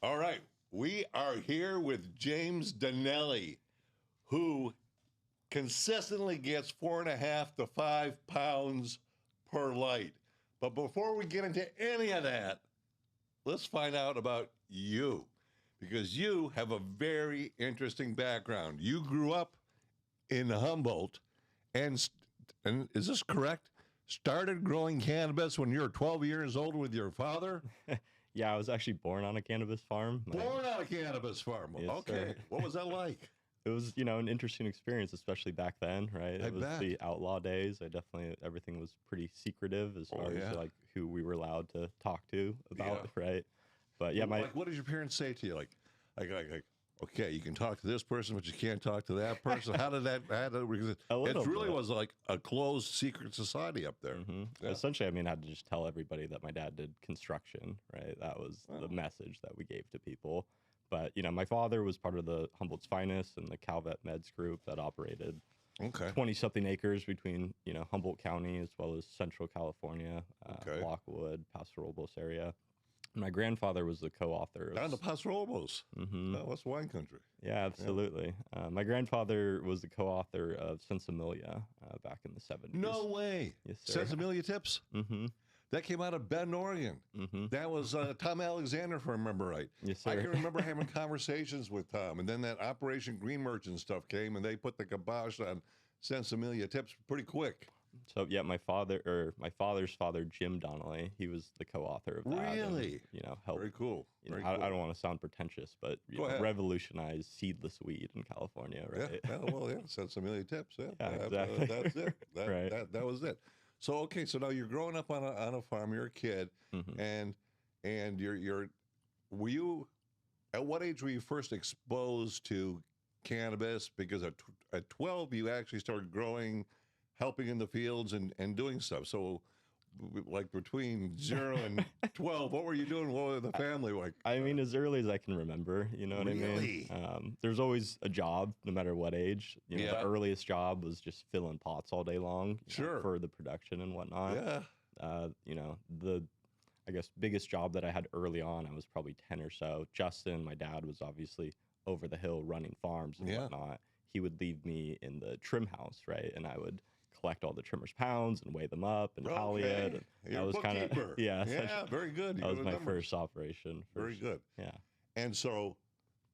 All right. We are here with James Donnelly, who consistently gets 4.5 to 5 pounds per light. But before we get into any of that, let's find out about you, because you have a very interesting background. You grew up in Humboldt, and is this correct? Started growing cannabis when you were 12 years old with your father? Yeah, I was actually born on a cannabis farm. Born on a cannabis farm. Yes, Okay. sir. What was that like? It was, an interesting experience, especially back then, right? I It was bet. the outlaw days. Everything was pretty secretive as far yeah. as like who we were allowed to talk to about, Yeah. right? But yeah, Like, what did your parents say to you? Like, okay, you can talk to this person, but you can't talk to that person. How did that? Because A it little really bit. was like a closed secret society up there. Yeah. Essentially, I had to just tell everybody that my dad did construction, right? That was the message that we gave to people. But, my father was part of the Humboldt's Finest and the Calvet Meds group that operated Okay. 20-something acres between, Humboldt County as well as Central California, Okay. Lockwood, Paso Robles area. My grandfather was the co-author. Down to Paso Robles. Oh, what's wine country? Yeah, absolutely. My grandfather was the co-author of Sensimilia back in the 70s. No way. Yes, sir. Sensimilia Tips? Mm-hmm. That came out of Bend, Oregon. Mm-hmm. That was Tom Alexander, if I remember right. Yes, sir. I can remember having conversations with Tom. And then that Operation Green Merchant stuff came, and they put the kibosh on Sensimilia Tips pretty quick. So yeah, my father's father, Jim Donnelly, he was the co-author of that. Really? And, helped. Very cool. Very I cool. don't want to sound pretentious, but revolutionized seedless weed in California, right? Yeah, Sensimilia Tips. Yeah, exactly. That's it. Right. That was it. So okay, so now you're growing up on a farm. You're a kid, and were you at what age were you first exposed to cannabis? Because at 12 you actually started growing, helping in the fields and doing stuff. So like between 0 and 12, what were you doing? What was the family like? As early as I can remember, you know what Really? I mean? There's always a job, no matter what age. The earliest job was just filling pots all day long, Sure, for the production and whatnot. Yeah. The I guess biggest job that I had early on, I was probably 10 or so. Justin, my dad, was obviously over the hill running farms and whatnot. He would leave me in the trim house, right? And I would collect all the trimmers' pounds and weigh them up and tally it. And You're that was kind of yeah, very good. That was my first operation. Very good. Yeah. And so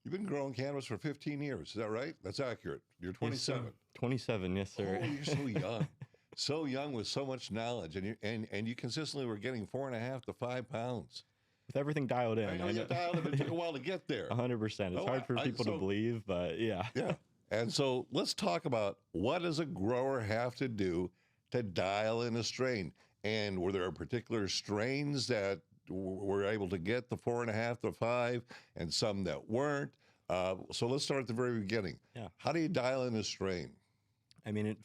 you've been growing cannabis for 15 years. Is that right? That's accurate. You're 27. Yes, 27, yes, sir. Oh, you're so young. So young with so much knowledge. And you consistently were getting 4.5 to 5 pounds. With everything dialed in. I know you dialed it. It took a while to get there. 100%. It's hard for people to believe, but yeah. Yeah. And so let's talk about what does a grower have to do to dial in a strain? And were there particular strains that were able to get the 4.5 to 5 and some that weren't? So let's start at the very beginning. Yeah. How do you dial in a strain?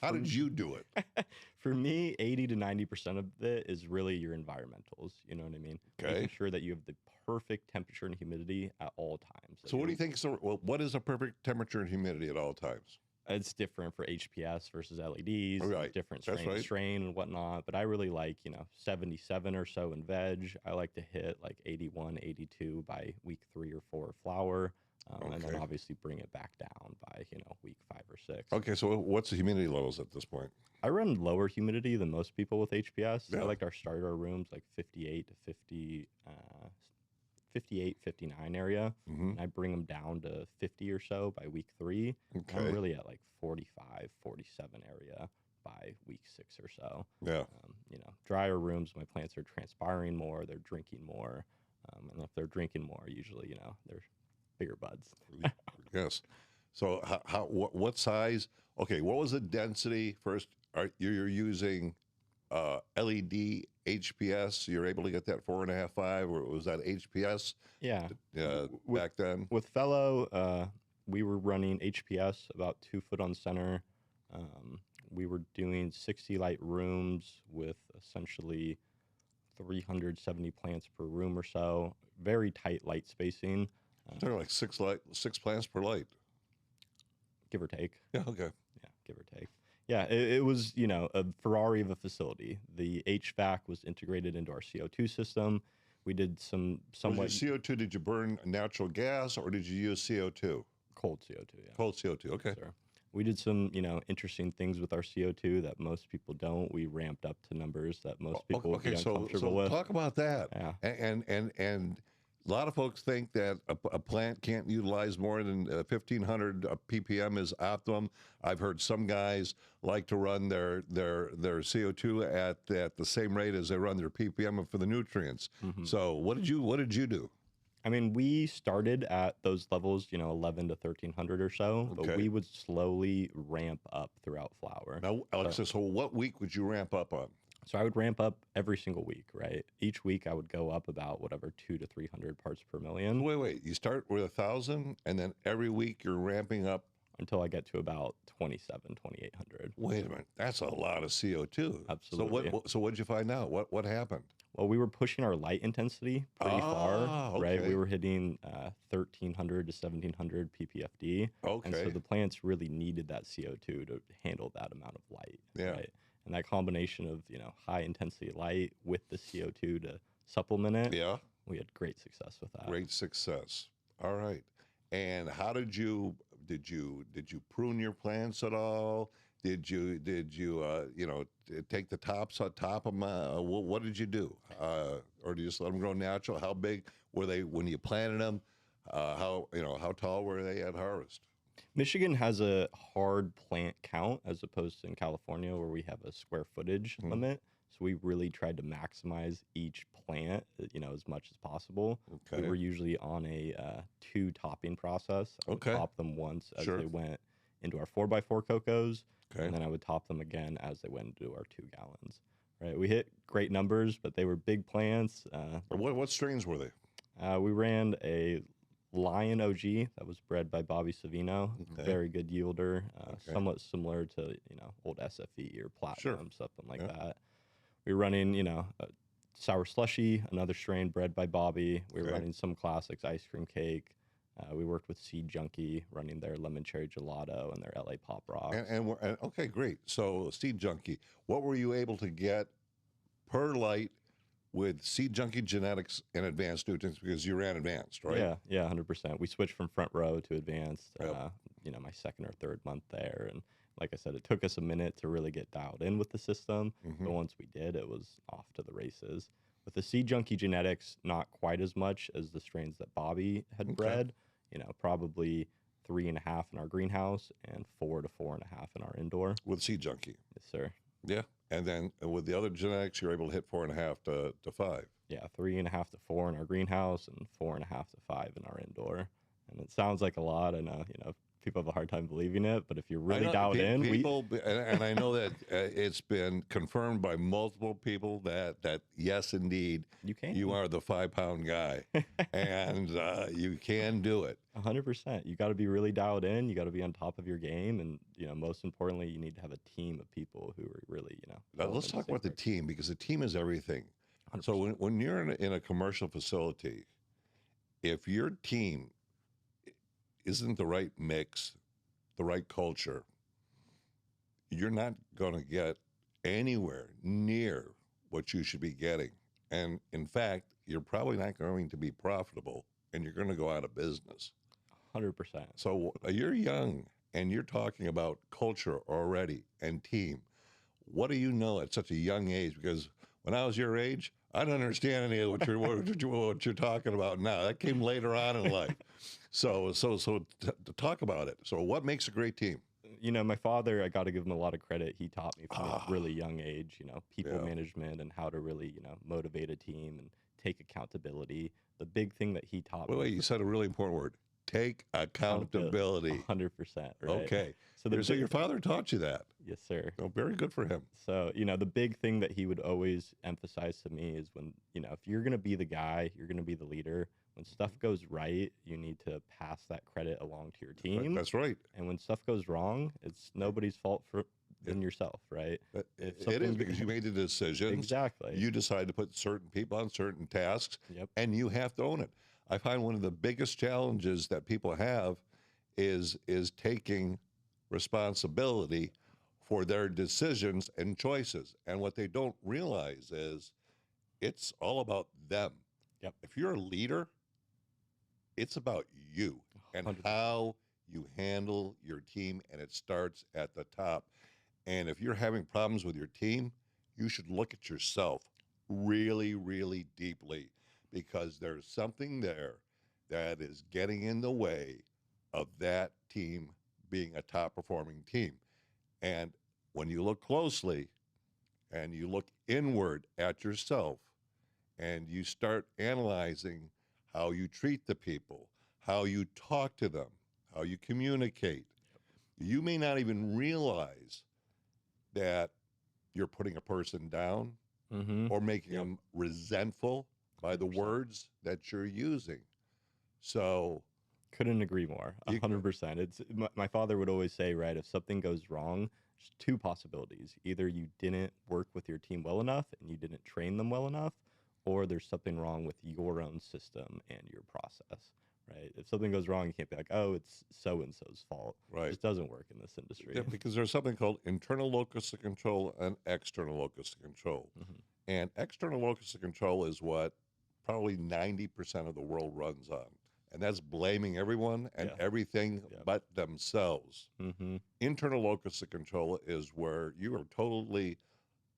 How did you do it? For me, 80 to 90% of it is really your environmentals. You know what I mean? Okay. Making sure that you have the perfect temperature and humidity at all times. So what do you think? What is a perfect temperature and humidity at all times? It's different for HPS versus LEDs, Right. different That's right. strain and whatnot. But I really like, 77 or so in veg. I like to hit like 81, 82 by week 3 or 4 flower. And then obviously bring it back down by, week 5 or 6. Okay, so what's the humidity levels at this point? I run lower humidity than most people with HPS. Yeah. I like our starter rooms like 58 to 50, 58, 59 area. And I bring them down to 50 or so by week 3. Okay. I'm really at like 45, 47 area by week 6 or so. Yeah. Drier rooms, my plants are transpiring more, they're drinking more. And if they're drinking more, usually, they're bigger buds. Yes. So what size? Okay, what was the density first? You're using LED HPS. You're able to get that 4.5, 5, or was that HPS? Yeah. Back then. With Fellow, we were running HPS about 2 foot on center. We were doing 60 light rooms with essentially 370 plants per room or so. Very tight light spacing. They're like six plants per light. Give or take. Yeah, okay. Yeah, give or take. Yeah, it was, a Ferrari of a facility. The HVAC was integrated into our CO2 system. We did some Was somewhat your CO2, did you burn natural gas or did you use CO2? cold CO2. Yeah. Cold CO2, okay. Sir. We did some, interesting things with our CO2 that most people don't. We ramped up to numbers that most people would be uncomfortable with. Talk about that. Yeah. And a lot of folks think that a plant can't utilize more than 1,500 ppm is optimum. I've heard some guys like to run their CO2 at the same rate as they run their ppm for the nutrients. So what did you do? I mean, we started at those levels, 11 to 1,300 or so, but Okay. we would slowly ramp up throughout flower. Now, Alexa, so what week would you ramp up on? So I would ramp up every single week, right? Each week I would go up about whatever 200 to 300 parts per million Wait. You start with 1,000, and then every week you're ramping up. until I get to about 2,800. Wait a minute, that's a lot of CO2. Absolutely. So what'd you find out? What happened? Well, we were pushing our light intensity pretty far, right? Okay. We were hitting 1,300 to 1,700 ppfd. And so Okay. the plants really needed that CO2 to handle that amount of light, Yeah. right? And that combination of, high intensity light with the CO2 to supplement it, Yeah. we had great success with that. Great success. All right. And how did you prune your plants at all? Did you take the tops on top of them? What did you do? Or do you just let them grow natural? How big were they when you planted them? How tall were they at harvest? Michigan has a hard plant count as opposed to in California where we have a square footage limit. So we really tried to maximize each plant, as much as possible. Okay. We were usually on a 2 topping process. I would Okay. top them once as Sure. they went into our 4x4 Cocos, Okay. and then I would top them again as they went into our 2 gallons. Right, we hit great numbers, but they were big plants. What strains were they? We ran a Lion OG that was bred by Bobby Savino. Okay. Very good yielder, Okay. somewhat similar to old SFE or Platinum, something like Yeah. that. We were running a Sour Slushy, another strain bred by Bobby. We were Okay. running some classics, Ice Cream Cake. We worked with Seed Junkie, running their Lemon Cherry Gelato and their LA Pop Rocks. And okay, great. So Seed Junkie, what were you able to get per light with Seed Junkie genetics and advanced nutrients because you ran advanced, right? Yeah, 100%. We switched from front row to advanced, Yep. my second or third month there. And like I said, it took us a minute to really get dialed in with the system. Mhm. But once we did, it was off to the races. With the Seed Junkie genetics, not quite as much as the strains that Bobby had Okay. bred, probably 3.5 in our greenhouse and 4 to 4.5 in our indoor. With Seed Junkie. Yes, sir. Yeah. And then with the other genetics, you're able to hit 4.5 to 5. Yeah, 3.5 to 4 in our greenhouse and 4.5 to 5 in our indoor. And it sounds like a lot. I know, people have a hard time believing it, but if you're really dialed in, and I know that it's been confirmed by multiple people that yes, indeed, you are the 5-pound guy, and you can do it. 100%. You got to be really dialed in. You got to be on top of your game, and most importantly, you need to have a team of people who are really, Now, let's talk about the team because the team is everything. 100%. So when you're in a commercial facility, if your team isn't the right mix, the right culture, you're not going to get anywhere near what you should be getting. And in fact, you're probably not going to be profitable and you're going to go out of business. 100%. So you're young and you're talking about culture already and team. What do you know at such a young age? Because when I was your age, I don't understand any of what you're talking about now. That came later on in life. So to talk about it. So what makes a great team? My father, I got to give him a lot of credit. He taught me from a really young age, people management and how to really, motivate a team and take accountability. The big thing that he taught me. Wait, you said a really important word. Take accountability. 100%. Right? Okay. So your father taught you that. Yes, sir. Oh, very good for him. So, the big thing that he would always emphasize to me is when, if you're going to be the guy, you're going to be the leader. When stuff goes right, you need to pass that credit along to your team. That's right. And when stuff goes wrong, it's nobody's fault than yourself, right? It is because you made the decision. Exactly. You decide to put certain people on certain tasks, Yep. and you have to own it. I find one of the biggest challenges that people have is taking responsibility for their decisions and choices. And what they don't realize is it's all about them. Yep. If you're a leader, it's about you and 100%. how you handle your team, and it starts at the top. And if you're having problems with your team, you should look at yourself really, really deeply, because there's something there that is getting in the way of that team being a top performing team. And when you look closely and you look inward at yourself and you start analyzing how you treat the people, how you talk to them, how you communicate, you may not even realize that you're putting a person down or making them resentful by the 100%. words that you're using. So Couldn't agree more. 100%. It's my father would always say, right, if something goes wrong, there's two possibilities. Either you didn't work with your team well enough and you didn't train them well enough, or there's something wrong with your own system and your process, right? If something goes wrong, you can't be like, oh, it's so-and-so's fault. Right. It just doesn't work in this industry. Yeah, because there's something called internal locus of control and external locus of control. And external locus of control is what probably 90% of the world runs on. And that's blaming everyone and everything but themselves. Internal locus of control is where you are totally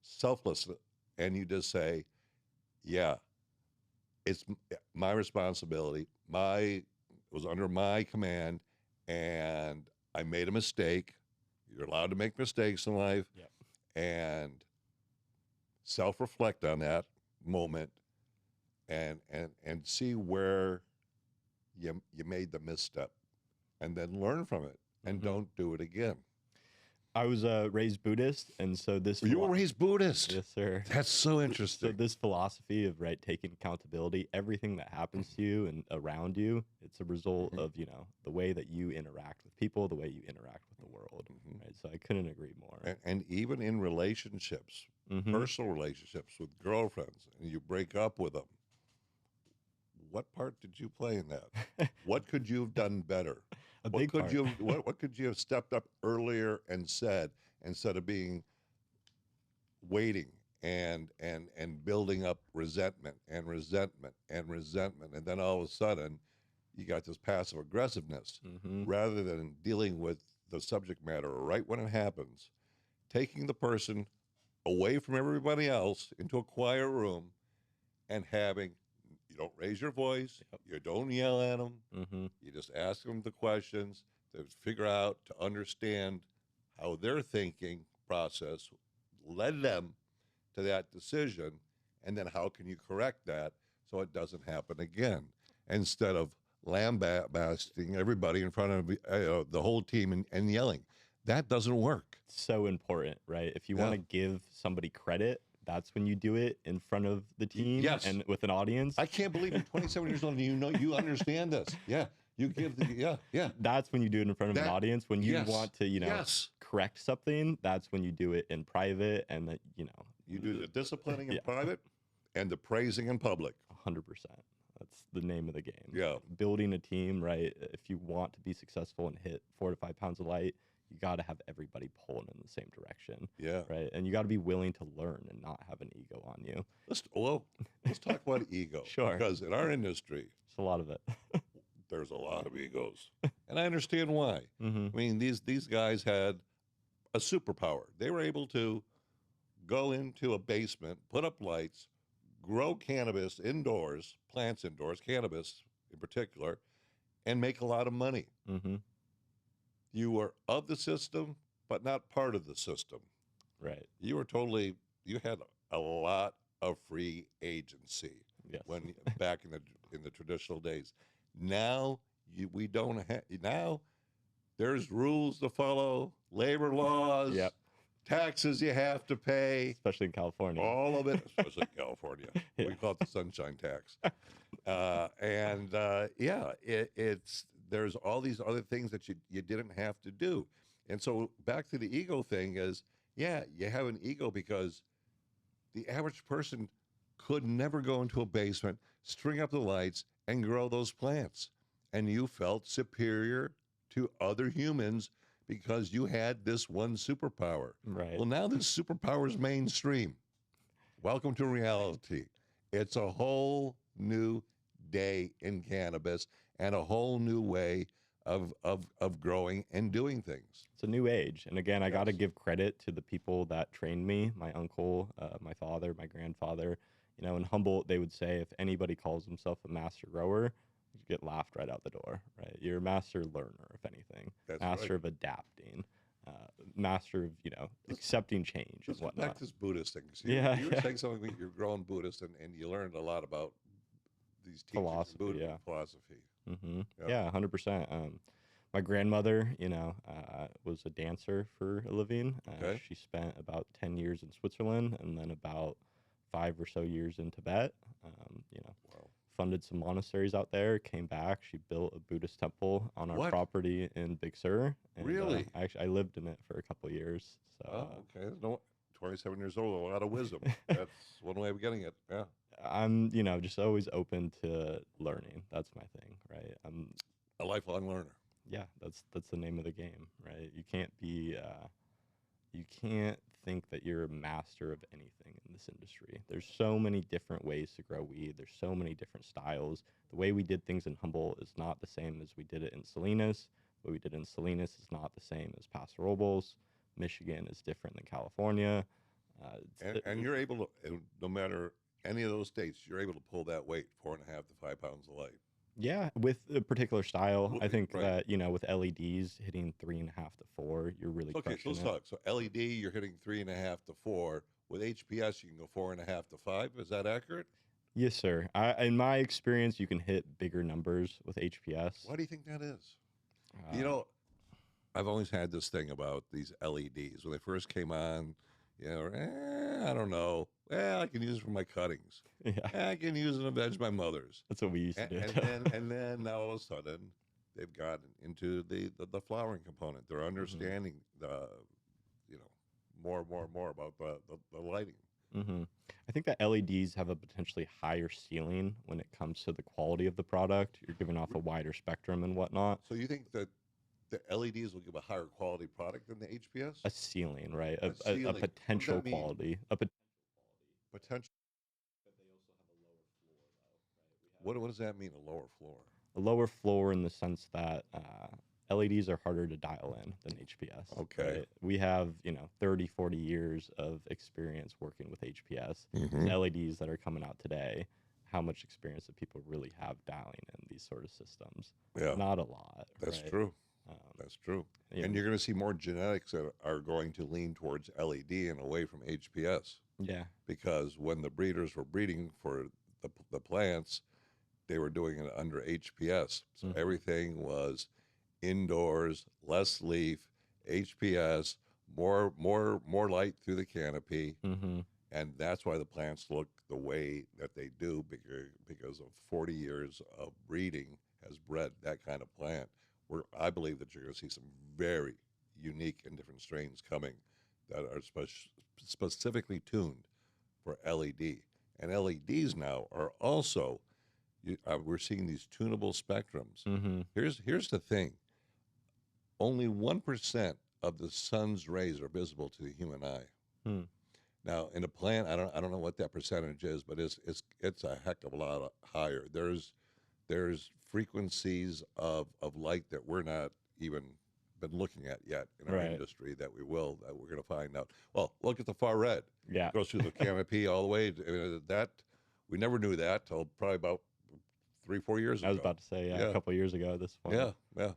selfless and you just say, yeah, it's my responsibility. It was under my command, and I made a mistake. You're allowed to make mistakes in life, and self-reflect on that moment, and see where you made the misstep, and then learn from it, and don't do it again. I was raised Buddhist, and so this... You were raised Buddhist? Yes, sir. That's so interesting. So this philosophy of, right, taking accountability, everything that happens to you and around you, it's a result of, you know, the way that you interact with people, the way you interact with the world, right? So I couldn't agree more. And even in relationships, personal relationships with girlfriends, and you break up with them, what part did you play in that? What could you have done better? What could you have stepped up earlier and said, instead of being waiting and building up resentment, and then all of a sudden you got this passive aggressiveness rather than dealing with the subject matter right when it happens, taking the person away from everybody else into a quiet room and you don't raise your voice, you don't yell at them, you just ask them the questions to figure out, to understand how their thinking process led them to that decision, and then how can you correct that so it doesn't happen again, instead of lambasting everybody in front of the whole team and yelling. That doesn't work. So important, right? If you want to give somebody credit, that's when you do it in front of the team and with an audience. I can't believe you're 27 years old and you understand this. Yeah. You give That's when you do it in front of an audience. When you want to, correct something, that's when you do it in private, and that, you do the disciplining in private and the praising in public. 100%. That's the name of the game. Yeah. Building a team, right? If you want to be successful and hit 4 to 5 pounds of light, you got to have everybody pulling in the same direction. Yeah. Right. And you got to be willing to learn and not have an ego on you. Let's talk about ego. Sure. Because in our industry, there's a lot of it. There's a lot of egos. And I understand why. I mean, these guys had a superpower. They were able to go into a basement, put up lights, grow cannabis indoors, plants indoors, cannabis in particular, and make a lot of money. You were of the system, but not part of the system. Right. You had a lot of free agency when back in the traditional days. Now we don't have. Now there's rules to follow, labor laws, taxes you have to pay, especially in California. All of it, especially in California. We call it the sunshine tax. There's all these other things that you didn't have to do. And so back to the ego thing is, you have an ego because the average person could never go into a basement, string up the lights, and grow those plants. And you felt superior to other humans because you had this one superpower. Right. Well, now this superpower is mainstream. Welcome to reality. It's a whole new day in cannabis and a whole new way of growing and doing things. It's a new age. And again, I got to Yes. give credit to the people that trained me, my uncle, my father, my grandfather. You know, in Humboldt, they would say if anybody calls himself a master grower, you get laughed right out the door, right? You're a master learner, if anything, That's master right. of adapting, master of, you know, accepting change and Let's get back whatnot. to this Buddhist thing. 'Cause Yeah, you were yeah. saying something that you're growing Buddhist and you learned a lot about these teachings in Philosophy, Buddhism yeah. philosophy. Yeah. Yeah, 100%. My grandmother, you know, was a dancer for a living. Okay. She spent about 10 years in Switzerland and then about 5 or so years in Tibet. You know, Wow. funded some monasteries out there, came back. She built a Buddhist temple on our What? property in Big Sur. And Really? I lived in it for a couple years. So Oh, okay. No, 27 years old, a lot of wisdom. That's one way of getting it. Yeah. I'm, you know, just always open to learning. That's my thing, right? A lifelong learner. Yeah, that's the name of the game, right? You can't be you can't think that you're a master of anything in this industry. There's so many different ways to grow weed. There's so many different styles. The way we did things in Humboldt is not the same as we did it in Salinas. What we did in Salinas is not the same as Paso Robles. Michigan is different than California. And you're able to, no matter any of those states, you're able to pull that weight, 4.5 to 5 pounds of light. Yeah, with a particular style, I think Right. that, you know, with LEDs hitting 3.5 to 4, you're really Okay, so crushing let's it. talk. So LED, you're hitting 3.5 to 4. With HPS, you can go 4.5 to 5. Is that accurate? Yes, sir. In my experience, you can hit bigger numbers with HPS. Why do you think that is? Uh, You know, I've always had this thing about these LEDs. When they first came on, you know, I don't know. Well, I can use it for my cuttings. yeah, I can use it to veg my mother's. that's what we used to And, do. and then now all of a sudden, they've gotten into the flowering component. They're understanding the, you know, more about the lighting. I think that LEDs have a potentially higher ceiling when it comes to the quality of the product. You're giving off a wider spectrum and whatnot. So you think that the LEDs will give a higher quality product than the HPS? A ceiling, right? A A ceiling. What does potential that mean? quality. Potential. What does that mean? A lower floor? A lower floor in the sense that LEDs are harder to dial in than HPS. Okay. Right? We have, you know, 30, 40 years of experience working with HPS. Mm-hmm. These LEDs that are coming out today, how much experience do people really have dialing in these sort of systems? Yeah. Not a lot. That's right? true. That's true. Yeah. And you're going to see more genetics that are going to lean towards LED and away from HPS. Yeah. Because when the breeders were breeding for the plants, they were doing it under HPS. So everything was indoors, less leaf, HPS, more light through the canopy. And that's why the plants look the way that they do, because of 40 years of breeding has bred that kind of plant. Where I believe that you're going to see some very unique and different strains coming that are specifically tuned for LED. And LEDs now are also, we're seeing these tunable spectrums. Here's the thing. Only 1% of the sun's rays are visible to the human eye. Now, in a plant, I don't know what that percentage is, but it's a heck of a lot higher. There's frequencies of light that we're not even been looking at yet in our industry that we're going to find out. Well, look at the far red. Yeah. It goes through the canopy all the way. That we never knew that till probably about 3-4 years ago. I was about to say, a couple years ago at this point. Yeah.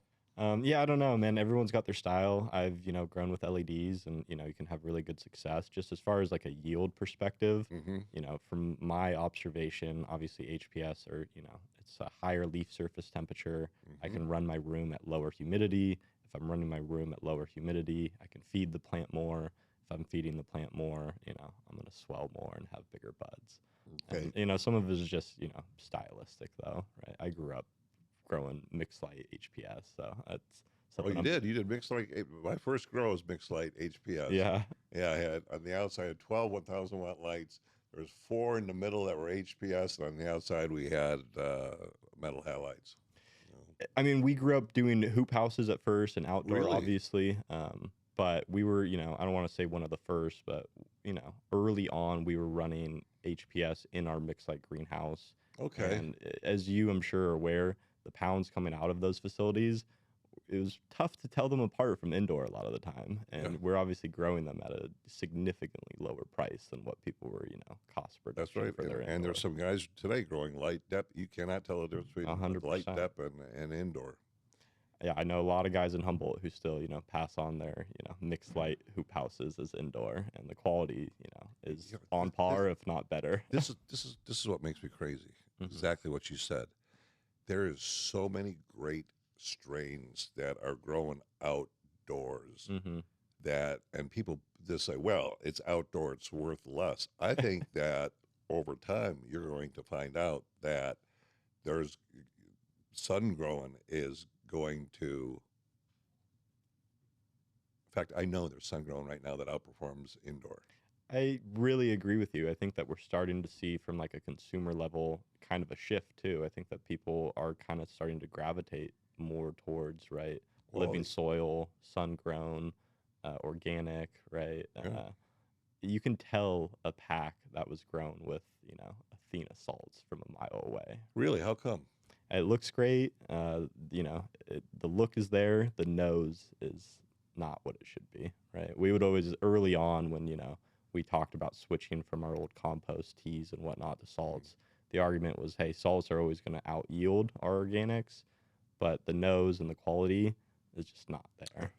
Yeah, I don't know, man. Everyone's got their style. I've, you know, grown with LEDs and, you know, you can have really good success. Just as far as like a yield perspective, you know, from my observation, obviously HPS or, you know, it's a higher leaf surface temperature. I can run my room at lower humidity. If I'm running my room at lower humidity, I can feed the plant more. If I'm feeding the plant more, you know, I'm going to swell more and have bigger buds. Okay. And, you know, some of it is just, you know, stylistic though, right? I grew up growing mixed light HPS, so that's something. Oh, you did mixed light. My first grow was mixed light HPS. Yeah. I had on the outside 12 1,000 watt lights. There was 4 in the middle that were HPS, and on the outside we had metal halides. I mean, we grew up doing hoop houses at first and outdoor, Really? obviously. But we were, you know, I don't want to say one of the first, but, you know, early on we were running HPS in our mixed light greenhouse. Okay. And as you, I'm sure, are aware, the pounds coming out of those facilities, it was tough to tell them apart from indoor a lot of the time. Yeah. And we're obviously growing them at a significantly lower price than what people were, cost That's production right. for their And indoor. there's some guys today growing light depth. You cannot tell the difference between light 100%. depth and indoor. Yeah, I know a lot of guys in Humboldt who still, pass on their, mixed light hoop houses as indoor, and the quality, is Yeah, on par, if not better. This is what makes me crazy. Exactly what you said. There is so many great strains that are growing outdoors Mm-hmm. and people just say, well, it's outdoor, it's worth less. I think that over time you're going to find out that there's sun growing is going to, in fact, I know there's sun growing right now that outperforms indoor. I really agree with you. I think that we're starting to see from like a consumer level kind of a shift too. I think that people are kind of starting to gravitate more towards, right, living Quality. soil, sun grown, organic, right? Yeah. You can tell a pack that was grown with, Athena salts from a mile away. Really? How come? It looks great. The look is there. The nose is not what it should be, right? We would always, early on when, we talked about switching from our old compost teas and whatnot to salts, the argument was, hey, salts are always going to out yield our organics, but the nose and the quality is just not there.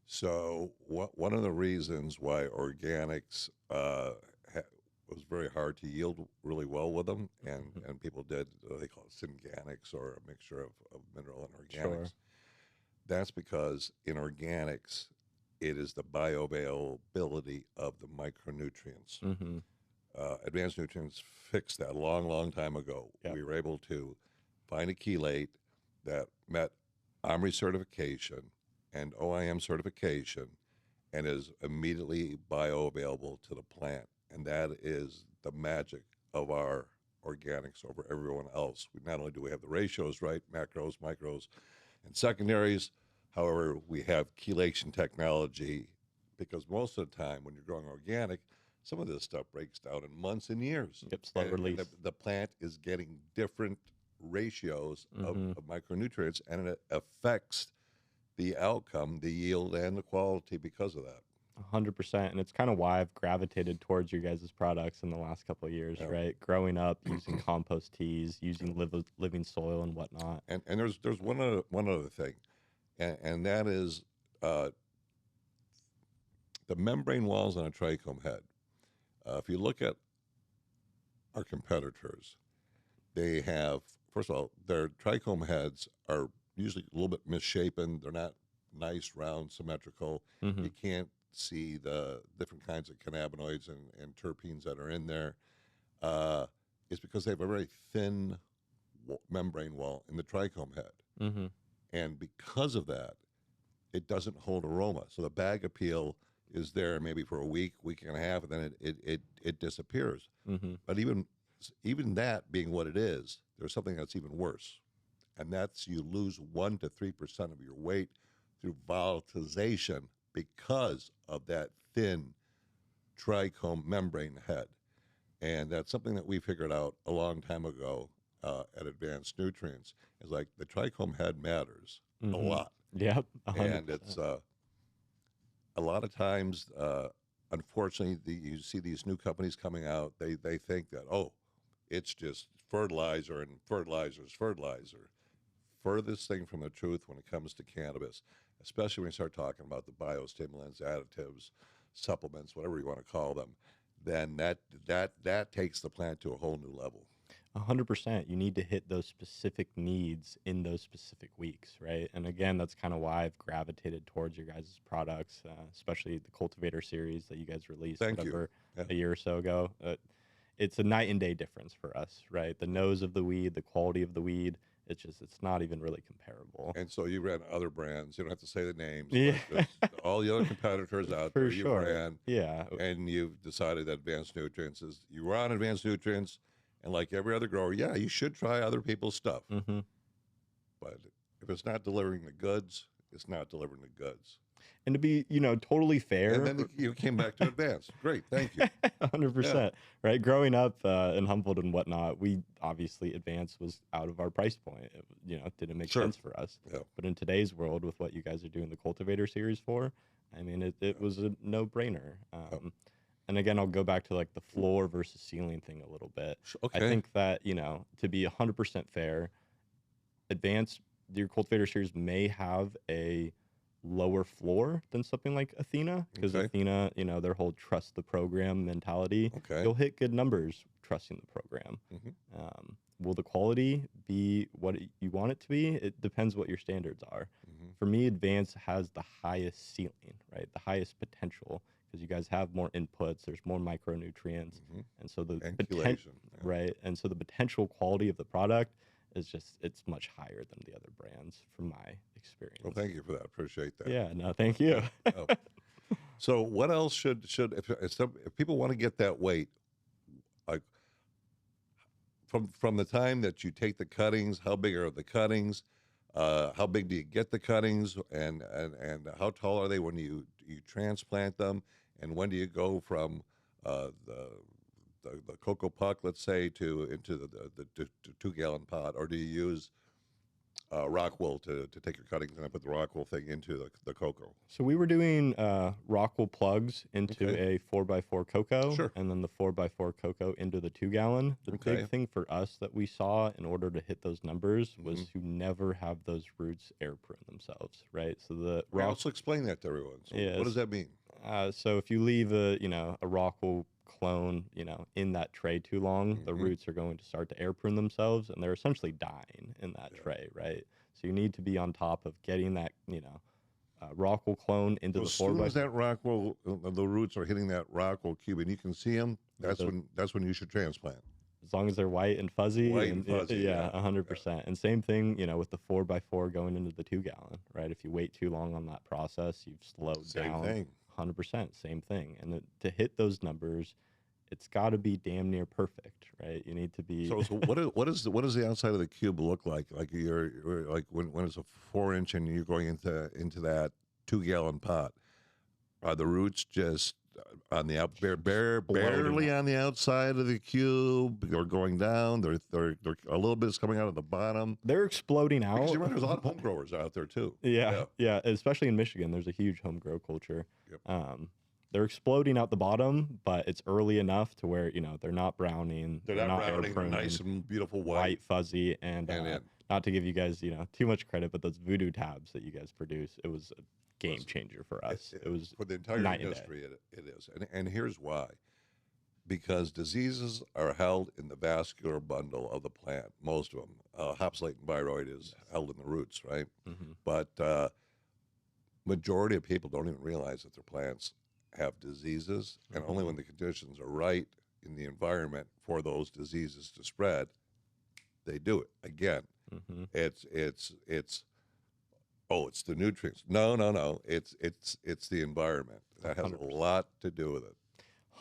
So one of the reasons why organics was very hard to yield really well with them, and people did, they call it synganics, or a mixture of mineral and organics. Sure. That's because in organics, it is the bioavailability of the micronutrients. Mm-hmm. Advanced Nutrients fixed that a long, long time ago. Yep. We were able to find a chelate that met OMRI certification and OIM certification and is immediately bioavailable to the plant. And that is the magic of our organics over everyone else. Not only do we have the ratios right, macros, micros, and secondaries, however, we have chelation technology, because most of the time when you're growing organic, some of this stuff breaks down in months and years. Yep, slow release. The plant is getting different ratios of micronutrients, and it affects the outcome, the yield, and the quality because of that. 100%. And it's kind of why I've gravitated towards your guys' products in the last couple of years, right? Growing up, using compost teas, using living soil and whatnot. And there's one other thing, and that is the membrane walls on a trichome head. If you look at our competitors, they have, first of all, their trichome heads are usually a little bit misshapen. They're not nice, round, symmetrical. Mm-hmm. You can't see the different kinds of cannabinoids and terpenes that are in there. It's because they have a very thin membrane wall in the trichome head. Mm-hmm. And because of that, it doesn't hold aroma. So the bag appeal is there maybe for a week and a half, and then it disappears. Mm-hmm. But even that being what it is, there's something that's even worse, and that's you lose 1 to 3% of your weight through volatilization because of that thin trichome membrane head. And that's something that we figured out a long time ago at Advanced Nutrients. Is like the trichome head matters a lot. Yep, 100%. And it's a lot of times, unfortunately, you see these new companies coming out. They think that, oh, it's just fertilizer and fertilizer's fertilizer. Furthest thing from the truth when it comes to cannabis, especially when you start talking about the biostimulants, additives, supplements, whatever you want to call them, then that takes the plant to a whole new level. 100%. You need to hit those specific needs in those specific weeks, right? And again, that's kind of why I've gravitated towards your guys' products, especially the Cultivator series that you guys released Thank you. A year or so ago. It's a night and day difference for us, right? The nose of the weed, the quality of the weed, it's not even really comparable. And so you ran other brands. You don't have to say the names. Yeah. But just all the other competitors out For there, sure. you ran. Yeah. And you've decided that Advanced Nutrients is, you were on Advanced Nutrients, and like every other grower, yeah, you should try other people's stuff. Mm-hmm. But if it's not delivering the goods, it's not delivering the goods. And to be, totally fair. And then you came back to Advanced. Great, thank you. 100%. Right. Growing up in Humboldt and whatnot, we obviously Advanced was out of our price point. It, didn't make sense for us. Yeah. But in today's world, with what you guys are doing the Cultivator series for, I mean, it was a no-brainer. And again, I'll go back to like the floor versus ceiling thing a little bit. Okay. I think that, to be 100% fair, Advanced, your Cultivator series may have a lower floor than something like Athena, because Athena, their whole trust the program mentality. You'll hit good numbers trusting the program. Will the quality be what you want it to be? It depends what your standards are. For me, Advanced has the highest ceiling, right? The highest potential, because you guys have more inputs, there's more micronutrients, and so the potential, right? And so the potential quality of the product is just, it's much higher than the other brands from my experience. Well, thank you for that. Appreciate that. Yeah, no, thank you. So what else should if people want to get that weight, like from the time that you take the cuttings, how big are the cuttings? How big do you get the cuttings, and how tall are they when you transplant them? And when do you go from the cocoa puck, let's say, into the 2-gallon pot, or do you use rock wool to take your cuttings and I put the rock wool thing into the cocoa? So we were doing rock wool plugs into a 4x4 cocoa, and then the 4x4 cocoa into the 2-gallon. The big thing for us that we saw in order to hit those numbers was to never have those roots air prune themselves, right? So the rock. Let's explain that to everyone. So what does that mean? So if you leave a rock wool clone, in that tray too long, the roots are going to start to air prune themselves, and they're essentially dying in that tray, right? So you need to be on top of getting that, rock wool clone into the 4x4. As soon as that rock wool, the roots are hitting that rock wool cube, and you can see them, that's when you should transplant. As long as they're white and fuzzy. Yeah, 100%. Yeah. And same thing, with the 4x4 going into the 2-gallon, right? If you wait too long on that process, you've slowed down. Same thing. 100%, same thing. And to hit those numbers, it's got to be damn near perfect, right? You need to be. So what is the outside of the cube look like? Like when it's a 4-inch and you're going into that 2-gallon pot, are the roots just on the barely on the outside of the cube? They're going down. They're a little bit is coming out of the bottom. They're exploding out. Because there's a lot of home growers out there too. Yeah. Especially in Michigan, there's a huge home grow culture. Yep. They're exploding out the bottom, but it's early enough to where they're not browning. They're not browning. They're nice and beautiful white, fuzzy, and not to give you guys too much credit, but those voodoo tabs that you guys produce, it was a game changer for us. It was for the entire industry. It is, and here's why: because diseases are held in the vascular bundle of the plant. Most of them, hopslate and viroid is held in the roots, right? But majority of people don't even realize that their plants have diseases, and only when the conditions are right in the environment for those diseases to spread, they do it. Again, it's the nutrients. No. It's the environment. That has 100%. A lot to do with it.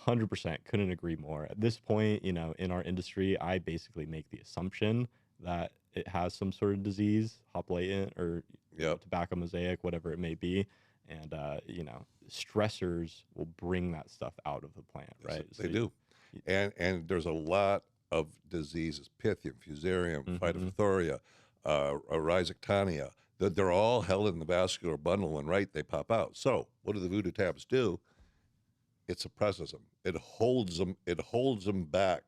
100%. Couldn't agree more. At this point, in our industry, I basically make the assumption that it has some sort of disease, hop latent or tobacco mosaic, whatever it may be. And, stressors will bring that stuff out of the plant, right? Yes, they do. And there's a lot of diseases, Pythium, Fusarium, Phytophthoria, Rhizoctonia. They're all held in the vascular bundle, and they pop out. So what do the voodoo tabs do? It suppresses them. It holds them back.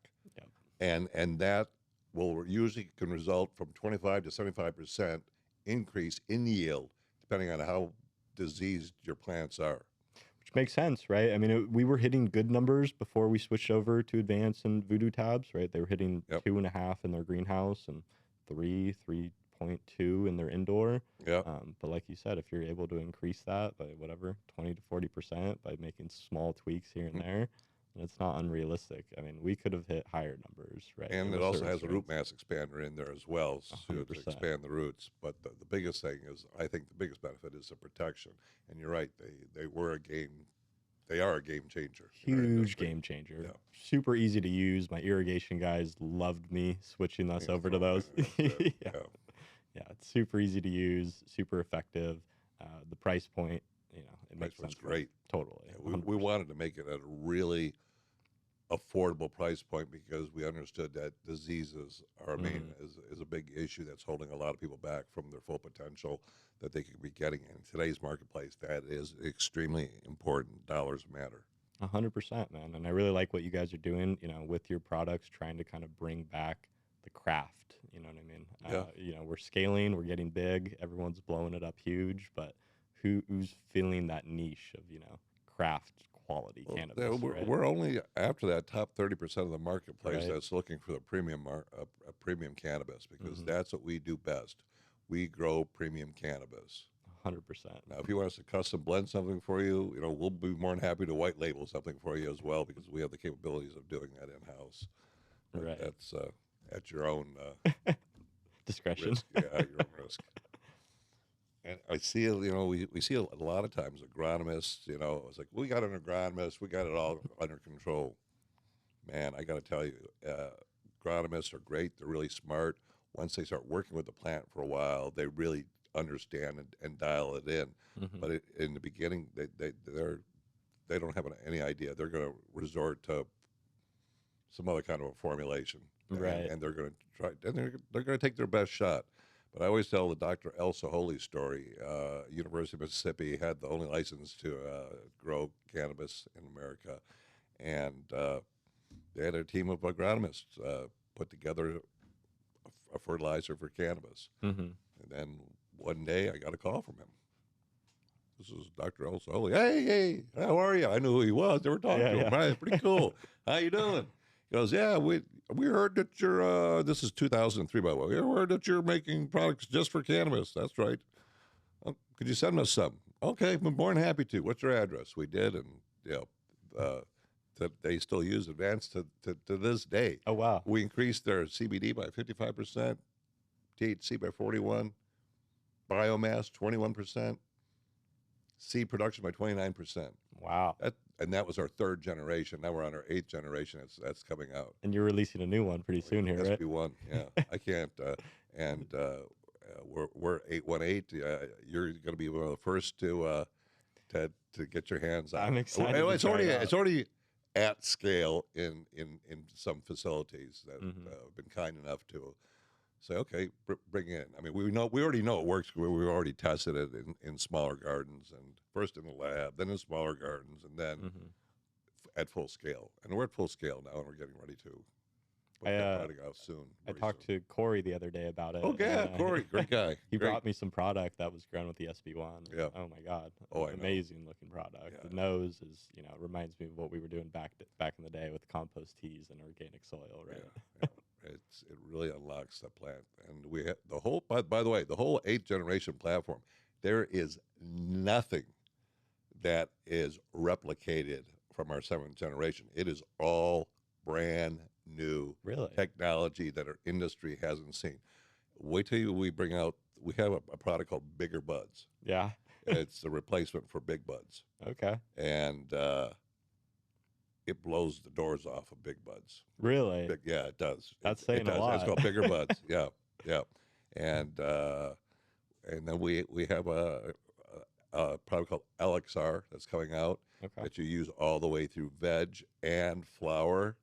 And that will usually can result from 25 to 75% increase in yield, depending on how diseased your plants are. Which makes sense, right? I mean, we were hitting good numbers before we switched over to Advanced and Voodoo tabs, right? They were hitting 2.5 in their greenhouse and 3.2 in their indoor. Yeah. But like you said, if you're able to increase that by 20 to 40% by making small tweaks here and there, then it's not unrealistic. I mean, we could have hit higher numbers, right? And it also has a root mass expander in there as well to expand the roots. But the biggest thing is, I think the biggest benefit is the protection. And you're right, they are a game changer. Huge game changer. Yeah. Super easy to use. My irrigation guys loved me switching us over to those. Yeah, it's super easy to use, super effective. The price point you know, it Price makes point's sense. great. Totally. Yeah, we wanted to make it at a really affordable price point because we understood that diseases are is a big issue that's holding a lot of people back from their full potential that they could be getting in today's marketplace. That is extremely important. Dollars matter. 100%, man. And I really like what you guys are doing, you know, with your products, trying to kind of bring back the craft. You know what I mean? Yeah. You know, we're scaling, we're getting big, everyone's blowing it up huge, but who's feeling that niche of, you know, craft quality cannabis? Right? We're only after that top 30% of the marketplace Right. that's looking for the premium premium cannabis because that's what we do best. We grow premium cannabis. 100%. Now, if you want us to custom blend something for you, you know, we'll be more than happy to white label something for you as well because we have the capabilities of doing that in house. Right. That's at your own discretion. risk. Yeah, at your own risk. And I see, you know, we see a lot of times agronomists, you know, it's like, we got an agronomist, we got it all under control. Man, I got to tell you, agronomists are great. They're really smart. Once they start working with the plant for a while, they really understand and dial it in. But in the beginning, they don't have any idea. They're going to resort to some other kind of a formulation, Right. And they're going to try, and they're going to take their best shot. But I always tell the Dr. El Saholi story. University of Mississippi had the only license to grow cannabis in America, and they had a team of agronomists put together a fertilizer for cannabis. And then one day I got a call from him. This is Dr. El Saholi. Hey, how are you? I knew who he was. They were talking to him. Right, pretty cool. How you doing? He goes, yeah, we heard that you're, this is 2003, by the way. We heard that you're making products just for cannabis. That's right. Could you send us some? Okay, I'm more than happy to. What's your address? We did, and, you know, they still use Advanced to this day. Oh, wow. We increased their CBD by 55%, THC by 41%, biomass 21%, seed production by 29%. Wow. And that was our third generation. Now we're on our 8th generation. That's coming out. And you're releasing a new one pretty soon here, right? SB1, yeah. I can't. We're 818. You're going to be one of the first to get your hands on. I'm excited. It's already at scale in some facilities that have been kind enough to say, okay, bring it in. I mean, we already know it works. We already tested it in smaller gardens, and first in the lab, then in smaller gardens, and then at full scale. And we're at full scale now, and we're getting ready to put that product out soon. I talked to Corey the other day about it. Oh, yeah, Corey, great guy. He brought me some product that was grown with the SB1. Yeah. Oh my God. Oh, I know. Amazing looking product. Yeah. The nose is, you know, reminds me of what we were doing back in the day with compost teas and organic soil, right? Yeah. It really unlocks the plant, and we have the whole. By the way, the whole 8th generation platform. There is nothing that is replicated from our 7th generation. It is all brand new technology that our industry hasn't seen. Wait till we bring out. We have a product called Bigger Buds. Yeah, it's the replacement for Big Buds. Okay, and it blows the doors off of Big Buds. Really? Yeah, it does. That's saying a lot. It's called Bigger Buds. Yeah. And then we have a product called LXR that's coming out that you use all the way through veg and flower.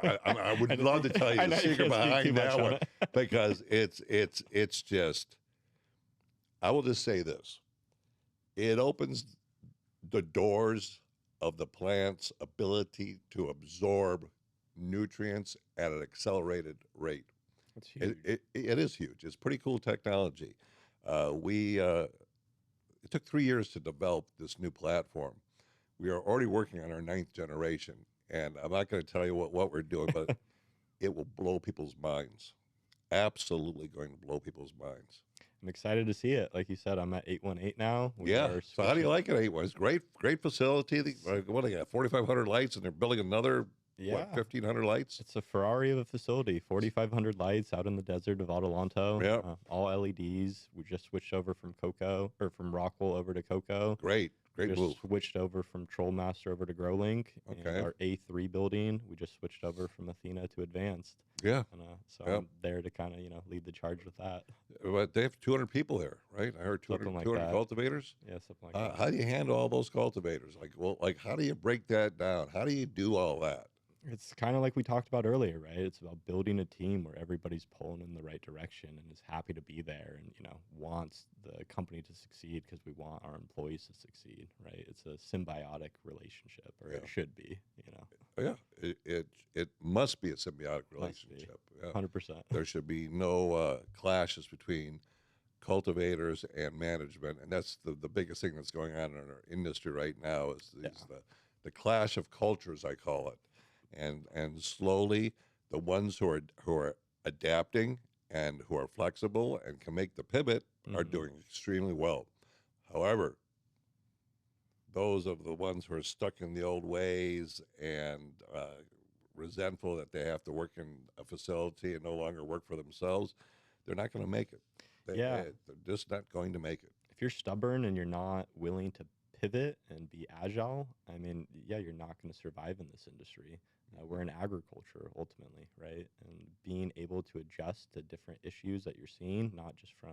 I would love to tell you the secret behind that one because it's just. I will just say this: it opens the doors of the plant's ability to absorb nutrients at an accelerated rate. That's huge. It is huge. It's pretty cool technology. It took 3 years to develop this new platform. We are already working on our 9th generation, and I'm not going to tell you what we're doing, but it will blow people's minds. Absolutely going to blow people's minds. I'm excited to see it. Like you said, I'm at 818 now. So how do you like it, 818? It's great facility. What they got? 4,500 lights, and they're building another, 1,500 lights? It's a Ferrari of a facility. 4,500 lights out in the desert of Adelanto. Yeah. All LEDs. We just switched over from Coco, or from Rockwell over to Coco. Great. Great just move. switched over from Trollmaster over to GrowLink. And Okay. our A3 building, we just switched over from Athena to Advanced. Yeah. And, so Yep. I'm there to kind of, lead the charge with that. But they have 200 people there, right? I heard 200, Something like 200 that. cultivators. Yeah, something like that. How do you handle all those cultivators? Like, how do you break that down? How do you do all that? It's kind of like we talked about earlier, right? It's about building a team where everybody's pulling in the right direction and is happy to be there and, wants the company to succeed because we want our employees to succeed, right? It's a symbiotic relationship, or it should be, Yeah, it must be a symbiotic relationship. Yeah. 100%. There should be no clashes between cultivators and management, and that's the biggest thing that's going on in our industry right now is the clash of cultures, I call it. And slowly, the ones who are adapting and who are flexible and can make the pivot are doing extremely well. However, those of the ones who are stuck in the old ways and resentful that they have to work in a facility and no longer work for themselves, they're not going to make it. They're just not going to make it. If you're stubborn and you're not willing to pivot and be agile, I mean, you're not going to survive in this industry. We're in agriculture ultimately, right? And being able to adjust to different issues that you're seeing, not just from,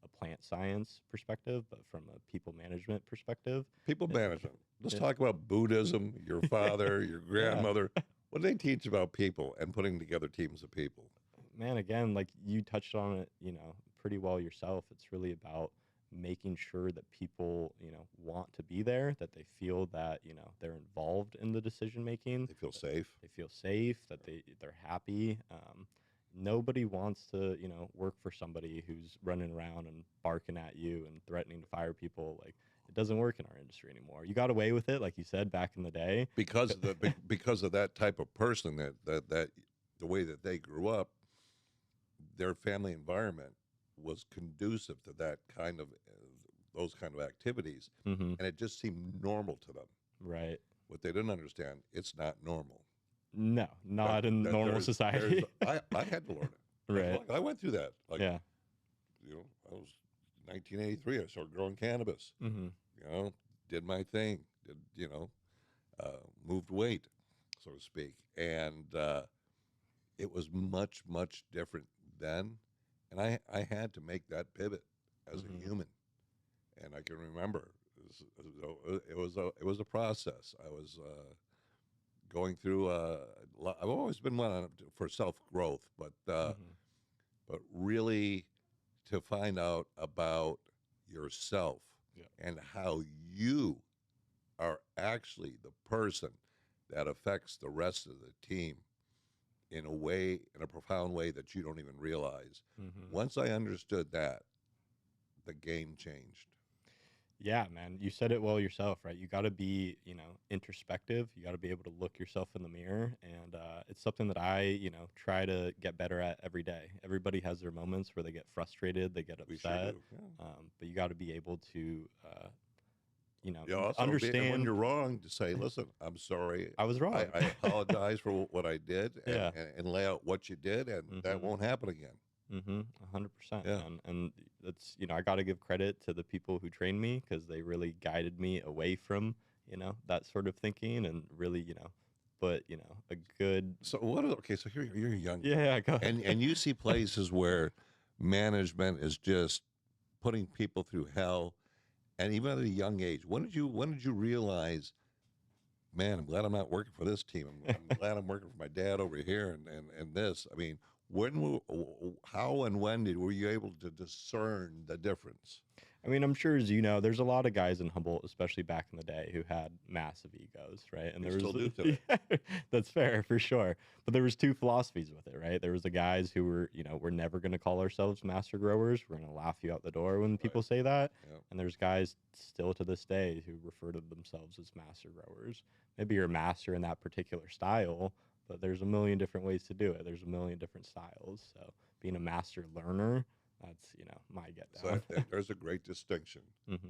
a plant science perspective, but from a people management perspective. People management. Let's talk about Buddhism, your father, your grandmother. What do they teach about people and putting together teams of people? Man, again, like you touched on it, pretty well yourself. It's really about making sure that people, want to be there, that they feel that, they're involved in the decision making. They feel safe. They feel safe, that they're happy. Nobody wants to, work for somebody who's running around and barking at you and threatening to fire people. Like, it doesn't work in our industry anymore. You got away with it, like you said, back in the day. Because of that type of person, that the way that they grew up, their family environment was conducive to that kind of those kind of activities, and it just seemed normal to them. Right. What they didn't understand, it's not normal. No, not in normal society. I had to learn it. Right. I went through that. Yeah. I was 1983. I started growing cannabis. Did my thing. Moved weight, so to speak, and it was much, much different then. And I had to make that pivot as a human. And I can remember it was a process. I was going through. I've always been one for self growth, but really to find out about yourself and how you are actually the person that affects the rest of the team in a profound way that you don't even realize. Once I understood that, the game changed. Yeah, man, you said it well yourself, right? You got to be, introspective. You got to be able to look yourself in the mirror. And it's something that I, try to get better at every day. Everybody has their moments where they get frustrated, they get upset. We sure do. Yeah. But you got to be able to, also understand when you're wrong, to say, listen, I'm sorry. I was wrong. I apologize for what I did and lay out what you did, and that won't happen again. 100%. Yeah. And it's, I got to give credit to the people who trained me because they really guided me away from, that sort of thinking and really, but, a good. So so here you're young. Yeah, go ahead. And you see places where management is just putting people through hell. And even at a young age, when did you realize, man, I'm glad I'm not working for this team. I'm glad I'm working for my dad over here and this. I mean, how and when were you able to discern the difference? I mean, I'm sure, as you know, there's a lot of guys in Humboldt, especially back in the day, who had massive egos, right? And They still do today. That's fair, for sure. But there was two philosophies with it, right? There was the guys who were, we're never going to call ourselves master growers. We're going to laugh you out the door when people say that. Yep. And there's guys still to this day who refer to themselves as master growers. Maybe you're a master in that particular style, but there's a million different ways to do it. There's a million different styles. So being a master learner, that's, my get down. So there's a great distinction.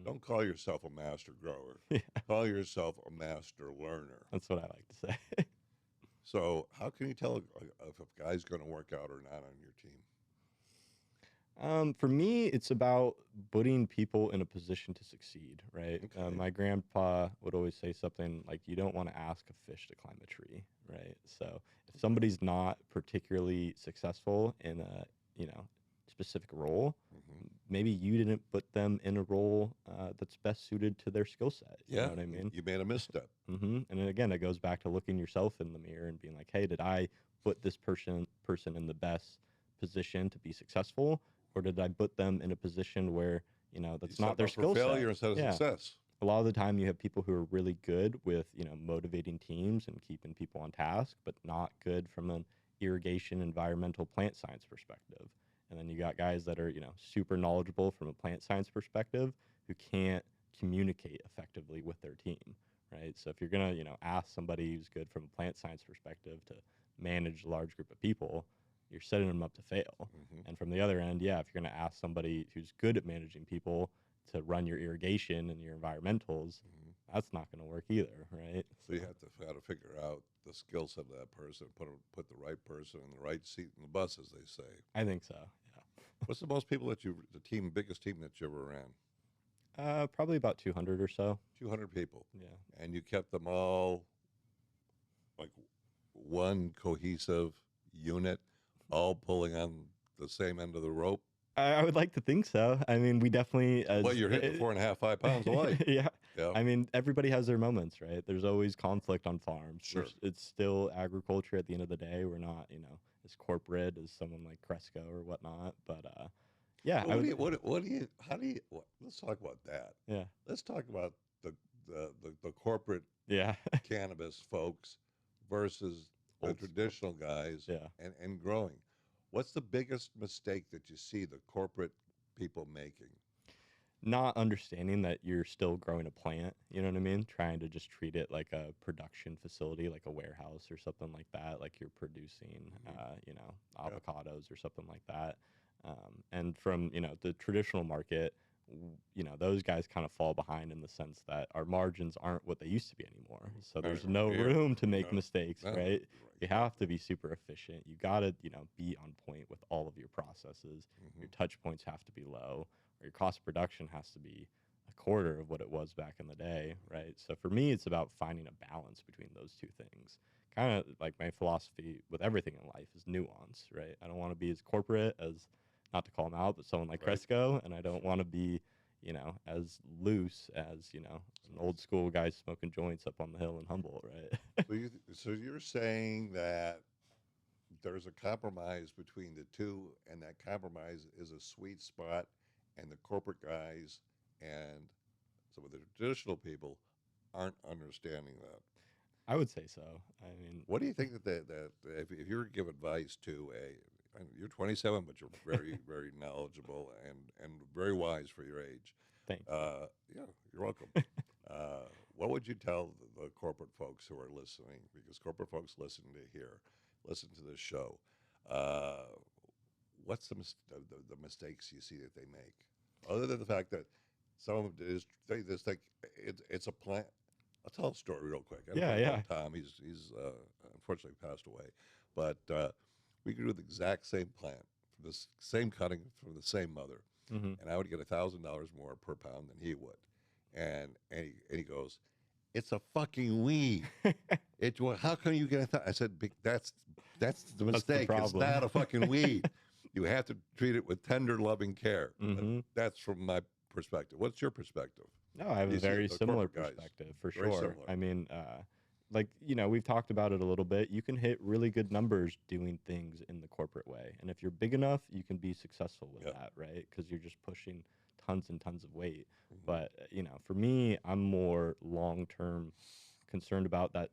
Don't call yourself a master grower. Call yourself a master learner. That's what I like to say. So how can you tell if a guy's going to work out or not on your team? For me, it's about putting people in a position to succeed, right? Okay. My grandpa would always say something like, "You don't want to ask a fish to climb a tree," right? So if somebody's not particularly successful in a, you know, specific role, Hmm. maybe you didn't put them in a role that's best suited to their skill set. You know Yeah, what I mean? you made a misstep. And then again, it goes back to looking yourself in the mirror and being like, "Hey, did I put this person in the best position to be successful, or did I put them in a position where You that's set not them their up for skill set?" failure instead of Yeah, success. a lot of the time you have people who are really good with motivating teams and keeping people on task, but not good from an irrigation, environmental, plant science perspective. And then you got guys that are super knowledgeable from a plant science perspective who can't communicate effectively with their team, right? So if you're gonna, ask somebody who's good from a plant science perspective to manage a large group of people, you're setting them up to fail. Hmm. And from the other end, yeah, if you're gonna ask somebody who's good at managing people to run your irrigation and your environmentals, Hmm. that's not gonna work either, right? So you have to kind of figure out the skill set of that person, put the right person in the right seat in the bus, as they say. I think so. What's the most people that biggest team that you ever ran? Yeah, probably about 200 or so. 200 people. Yeah. And you kept them all like one cohesive unit, all pulling on the same end of the rope. I would like to think so. I mean, we definitely Well, as you're hitting 4.5, 5 pounds of light. yeah. Yeah, I mean, everybody has their moments, right? There's always conflict on farms. sure. It's still agriculture at the end of the day. We're not, as corporate as someone like Cresco or whatnot. But yeah, Well, I would. what do you, how do you, let's talk about that. Yeah, Let's talk about the corporate yeah, cannabis folks versus the old school. traditional guys Yeah. and growing. What's the biggest mistake that you see the corporate people making? Not understanding that you're still growing a plant, you know what I mean? Trying to just treat it like a production facility, like a warehouse or something like that, like you're producing, Hmm. Yeah. avocados or something like that. And from, the traditional market, those guys kind of fall behind in the sense that our margins aren't what they used to be anymore. So No, there's no yeah, room to no, make mistakes, no, right? You right. have to be super efficient. You got to, be on point with all of your processes. Hmm. Your touch points have to be low, or your cost of production has to be a quarter of what it was back in the day, right? So for me, it's about finding a balance between those two things. Kind of like my philosophy with everything in life is nuance, right? I don't want to be as corporate as, not to call them out, but someone like Right. Cresco, and I don't want to be, as loose as, an old school guy smoking joints up on the hill in Humboldt, right? So you're saying that there's a compromise between the two, and that compromise is a sweet spot, and the corporate guys and some of the traditional people aren't understanding that. I would say so. I mean, What do you think that if you were to give advice to and you're 27, but you're very, very knowledgeable and very wise for your age. thanks. Yeah, you're welcome. What would you tell the corporate folks who are listening? Because corporate folks listen to this show. Uh, what's the mistakes you see that they make, other than the fact that some of it is they just think it's a plant. I'll tell a story real quick. I have a Yeah, buddy yeah. called Tom. He's unfortunately passed away, but we grew the exact same plant from the same cutting from the same mother, Hmm. and I would get $1,000 more per pound than he would. And he goes, "It's a fucking weed. Well, how come you get I said, That's the That's the mistake. It's problem. not a fucking weed. You have to treat it with tender, loving care." Hmm. That's from my perspective. What's your perspective? No, I have You a see very the similar corporate guys, perspective for very sure. similar. I mean, like, we've talked about it a little bit. You can hit really good numbers doing things in the corporate way. And if you're big enough, you can be successful with Yep. that, right? Because you're just pushing tons and tons of weight. Hmm. But, for me, I'm more long term concerned about that,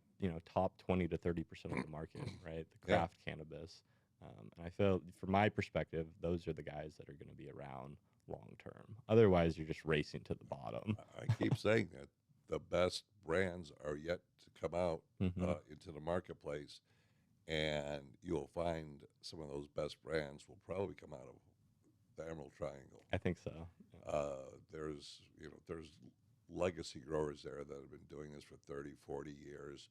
top 20 to 30% of the market, right? The Yeah, craft cannabis. And I feel, from my perspective, those are the guys that are going to be around long term. Otherwise, you're just racing to the bottom. I keep saying that the best brands are yet to come out Hmm. into the marketplace, and you'll find some of those best brands will probably come out of the Emerald Triangle. I think so. Yeah. There's legacy growers there that have been doing this for 30, 40 years,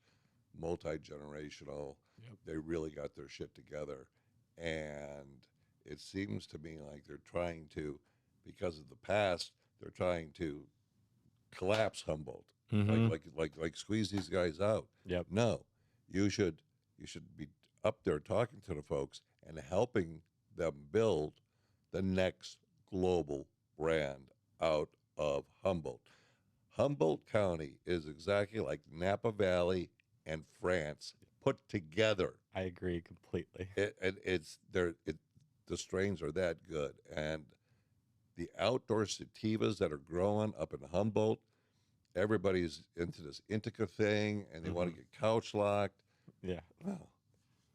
multi-generational. Yep. They really got their shit together. And it seems to me like they're trying to, because of the past, they're trying to collapse Humboldt, like squeeze these guys out. Yep. No, you should be up there talking to the folks and helping them build the next global brand out of Humboldt. Humboldt County is exactly like Napa Valley and France put together. I agree completely. The strains are that good, and the outdoor sativas that are growing up in Humboldt, everybody's into this indica thing, and they want to get couch locked. Yeah. Well,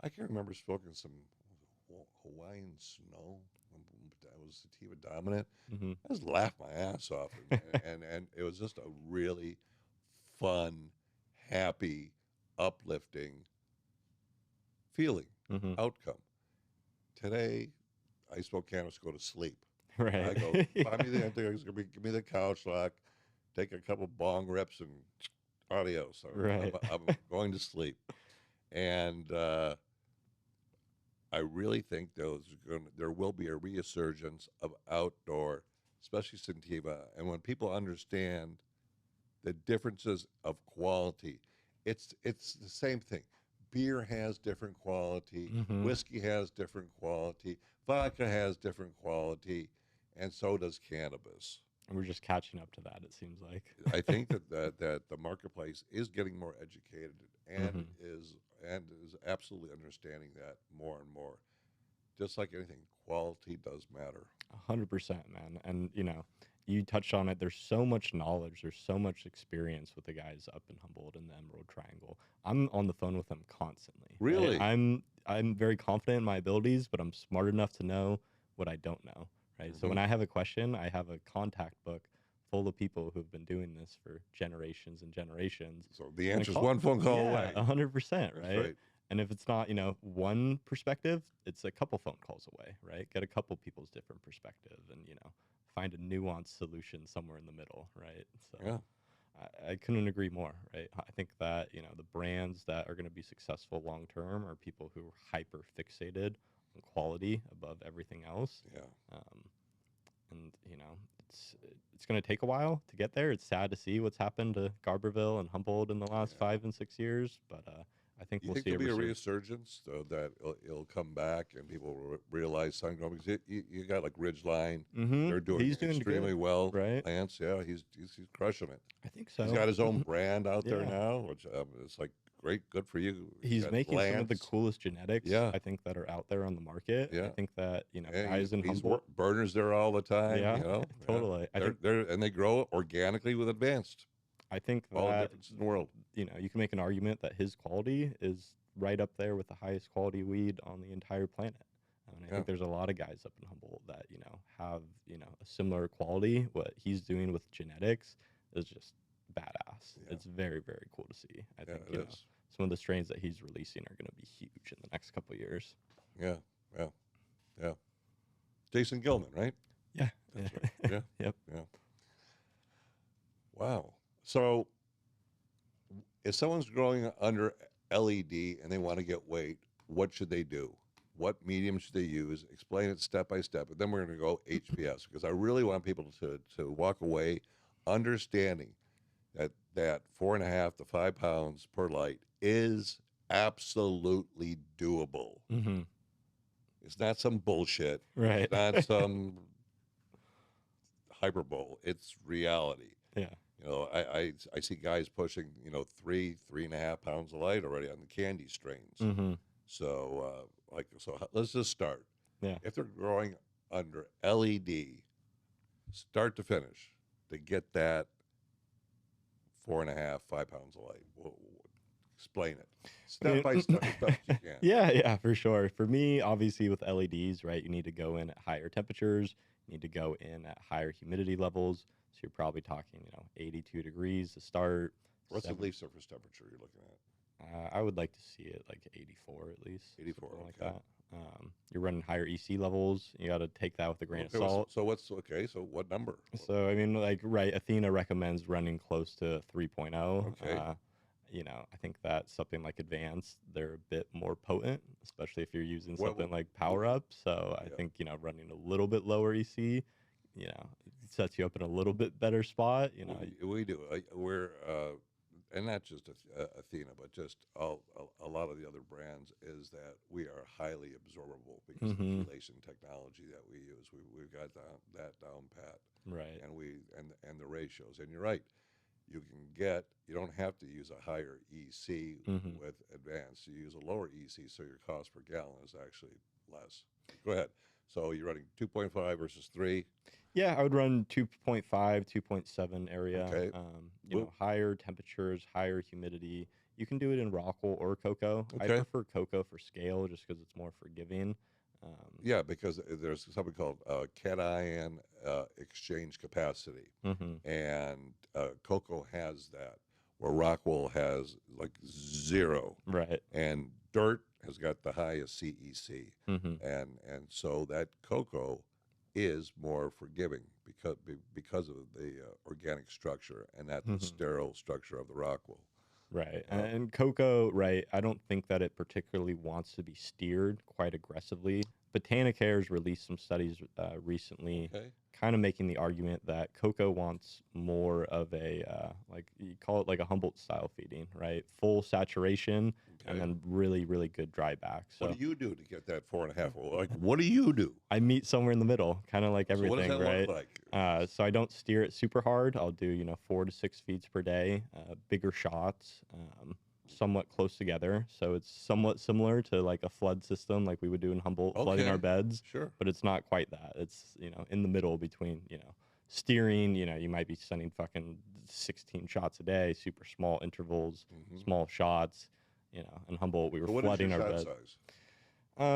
I can remember smoking some Hawaiian Snow. That was sativa dominant. I just laughed my ass off, and it was just a really fun, happy, uplifting feeling, outcome. Today, I smoke cannabis, go to sleep. Right. I go, buy me give me the couch lock, take a couple bong rips, and adios. I'm going to sleep. And I really think there will be a resurgence of outdoor, especially sativa. And when people understand the differences of quality, it's the same thing. Beer has different quality, whiskey has different quality, vodka has different quality, and so does cannabis. And we're just catching up to that, it seems like. I think that the marketplace is getting more educated and is absolutely understanding that more and more. Just like anything, quality does matter. 100%, man. And you touched on it. There's so much knowledge. There's so much experience with the guys up in Humboldt and the Emerald Triangle. I'm on the phone with them constantly. Really? Right? I'm very confident in my abilities, but I'm smart enough to know what I don't know. Right. So when I have a question, I have a contact book full of people who've been doing this for generations and generations. So the answer is one phone call away. 100%. Right. And if it's not, one perspective, it's a couple phone calls away, right? Get a couple people's different perspective and, find a nuanced solution somewhere in the middle, right? So yeah. I couldn't agree more, right? I think that, the brands that are going to be successful long term are people who are hyper fixated on quality above everything else. Yeah. And, it's going to take a while to get there. It's sad to see what's happened to Garberville and Humboldt in the last 5 and 6 years, but I think we'll see there'll be a resurgence, so that it'll come back and people will realize sun growing. Because you got like Ridgeline, they're doing extremely good, well. Right? Lance, he's crushing it. I think so. He's got his own brand out there now, which it's like great, good for you. He's making some of the coolest genetics, I think, that are out there on the market. I think that guys in Humboldt, burners there all the time. Totally. And they grow organically with advanced. I think all the differences in the world. You can make an argument that his quality is right up there with the highest quality weed on the entire planet. And I think there's a lot of guys up in Humboldt that have a similar quality. What he's doing with genetics is just badass. It's very, very cool to see. I think some of the strains that he's releasing are going to be huge in the next couple of years. Yeah. Jason Gilman, right? Yeah. That's right. Yeah. Yep. Yeah. Wow. So if someone's growing under LED and they want to get weight, what should they do? What medium should they use? Explain it step by step. And then we're going to go HPS, because I really want people to walk away understanding that 4.5 to 5 pounds per light is absolutely doable. It's not some bullshit. Right. It's not some hyperbole. It's reality. Yeah. I see guys pushing 3.5 pounds a light already on the candy strains. So let's just start. Yeah. If they're growing under LED, start to finish, to get that 4.5, 5 pounds a light. Explain it step by step as best you can. Yeah, for sure. For me, obviously with LEDs, right, you need to go in at higher temperatures. You need to go in at higher humidity levels. So you're probably talking, 82 degrees to start. What's the leaf surface temperature you're looking at? I would like to see it like 84 at least. 84, something like that. You're running higher EC levels. You got to take that with a grain of salt. So what number? So, Athena recommends running close to 3.0. Okay. I think that something like Advanced, they're a bit more potent, especially if you're using something like Power Up. So I think, running a little bit lower EC, sets you up in a little bit better spot. We do. And not just Athena, but just a lot of the other brands, is that we are highly absorbable because of the chelation technology that we use. We've got that down pat, right? And the ratios. And you're right. You don't have to use a higher EC with Advanced. You use a lower EC, so your cost per gallon is actually less. Go ahead. So you're running 2.5 versus 3. Yeah, I would run 2.5, 2.7 area. Okay. Higher temperatures, higher humidity. You can do it in Rockwool or Coco. Okay. I prefer Coco for scale just because it's more forgiving. Yeah, because there's something called cation exchange capacity, and Coco has that, where Rockwool has like 0. Right. And dirt has got the highest CEC, and so that Coco is more forgiving because of the organic structure and the sterile structure of the Rockwool. Right. And Coco, right, I don't think that it particularly wants to be steered quite aggressively. Botanicaire's released some studies recently kind of making the argument that Coco wants more of a, like you call it like a Humboldt style feeding, right? Full saturation and then really, really good dry back. So what do you do to get that 4.5? Like, what do you do? I meet somewhere in the middle, kind of like everything, so what does that right? look like? So I don't steer it super hard. I'll do, 4 to 6 feeds per day, bigger shots, somewhat close together. So it's somewhat similar to like a flood system like we would do in Humboldt, flooding our beds. Sure. But it's not quite that. It's, in the middle between, steering, you might be sending fucking 16 shots a day, super small intervals, small shots. In Humboldt, we were flooding our beds. Size?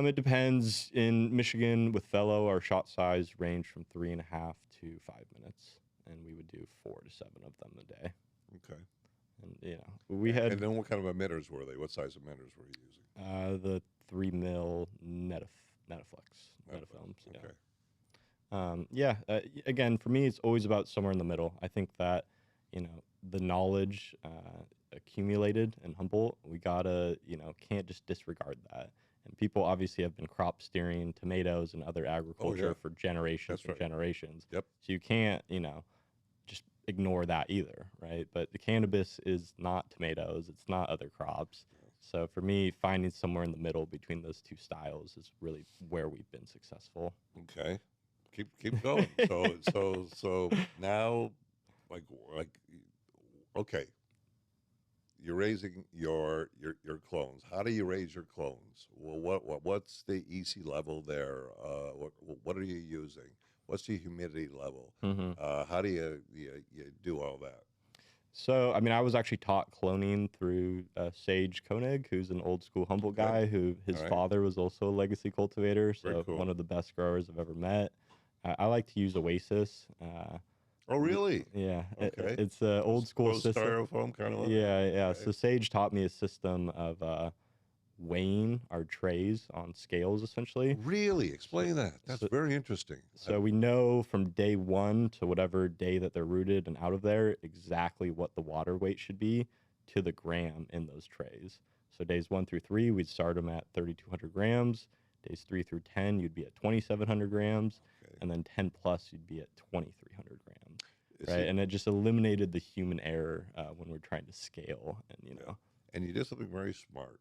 It depends. In Michigan, with Fellow, our shot size ranged from 3.5 to 5 minutes, and we would do 4 to 7 of them a day. Okay. And we had. And then what kind of emitters were they? What size emitters were you using? The 3 mil Netaflex metafilms. Okay. Again, for me, it's always about somewhere in the middle. I think that the knowledge accumulated in Humboldt, we gotta can't just disregard that. And people obviously have been crop steering tomatoes and other agriculture for generations and generations. Yep. So you can't just ignore that either, right? But the cannabis is not tomatoes, it's not other crops. So for me, finding somewhere in the middle between those two styles is really where we've been successful. Okay. Keep going. So now, like okay, you're raising your clones. How do you raise your clones? Well, what's the EC level there? What are you using? What's the humidity level? How do you do all that? So, I mean, I was actually taught cloning through Sage Koenig, who's an old school Humboldt guy who his father was also a legacy cultivator. So one of the best growers I've ever met. I like to use Oasis. Oh, really? Yeah. Okay. It's an old school system. Styrofoam kind of. Yeah. Okay. So Sage taught me a system of weighing our trays on scales, essentially. Really? Explain that. That's very interesting. So we know from day 1 to whatever day that they're rooted and out of there exactly what the water weight should be to the gram in those trays. So days 1 through 3, we'd start them at 3,200 grams. Days 3 through 10, you'd be at 2,700 grams. And then 10 plus, you'd be at 2,300 grams. Right. And it just eliminated the human error when we're trying to scale. And, And you did something very smart.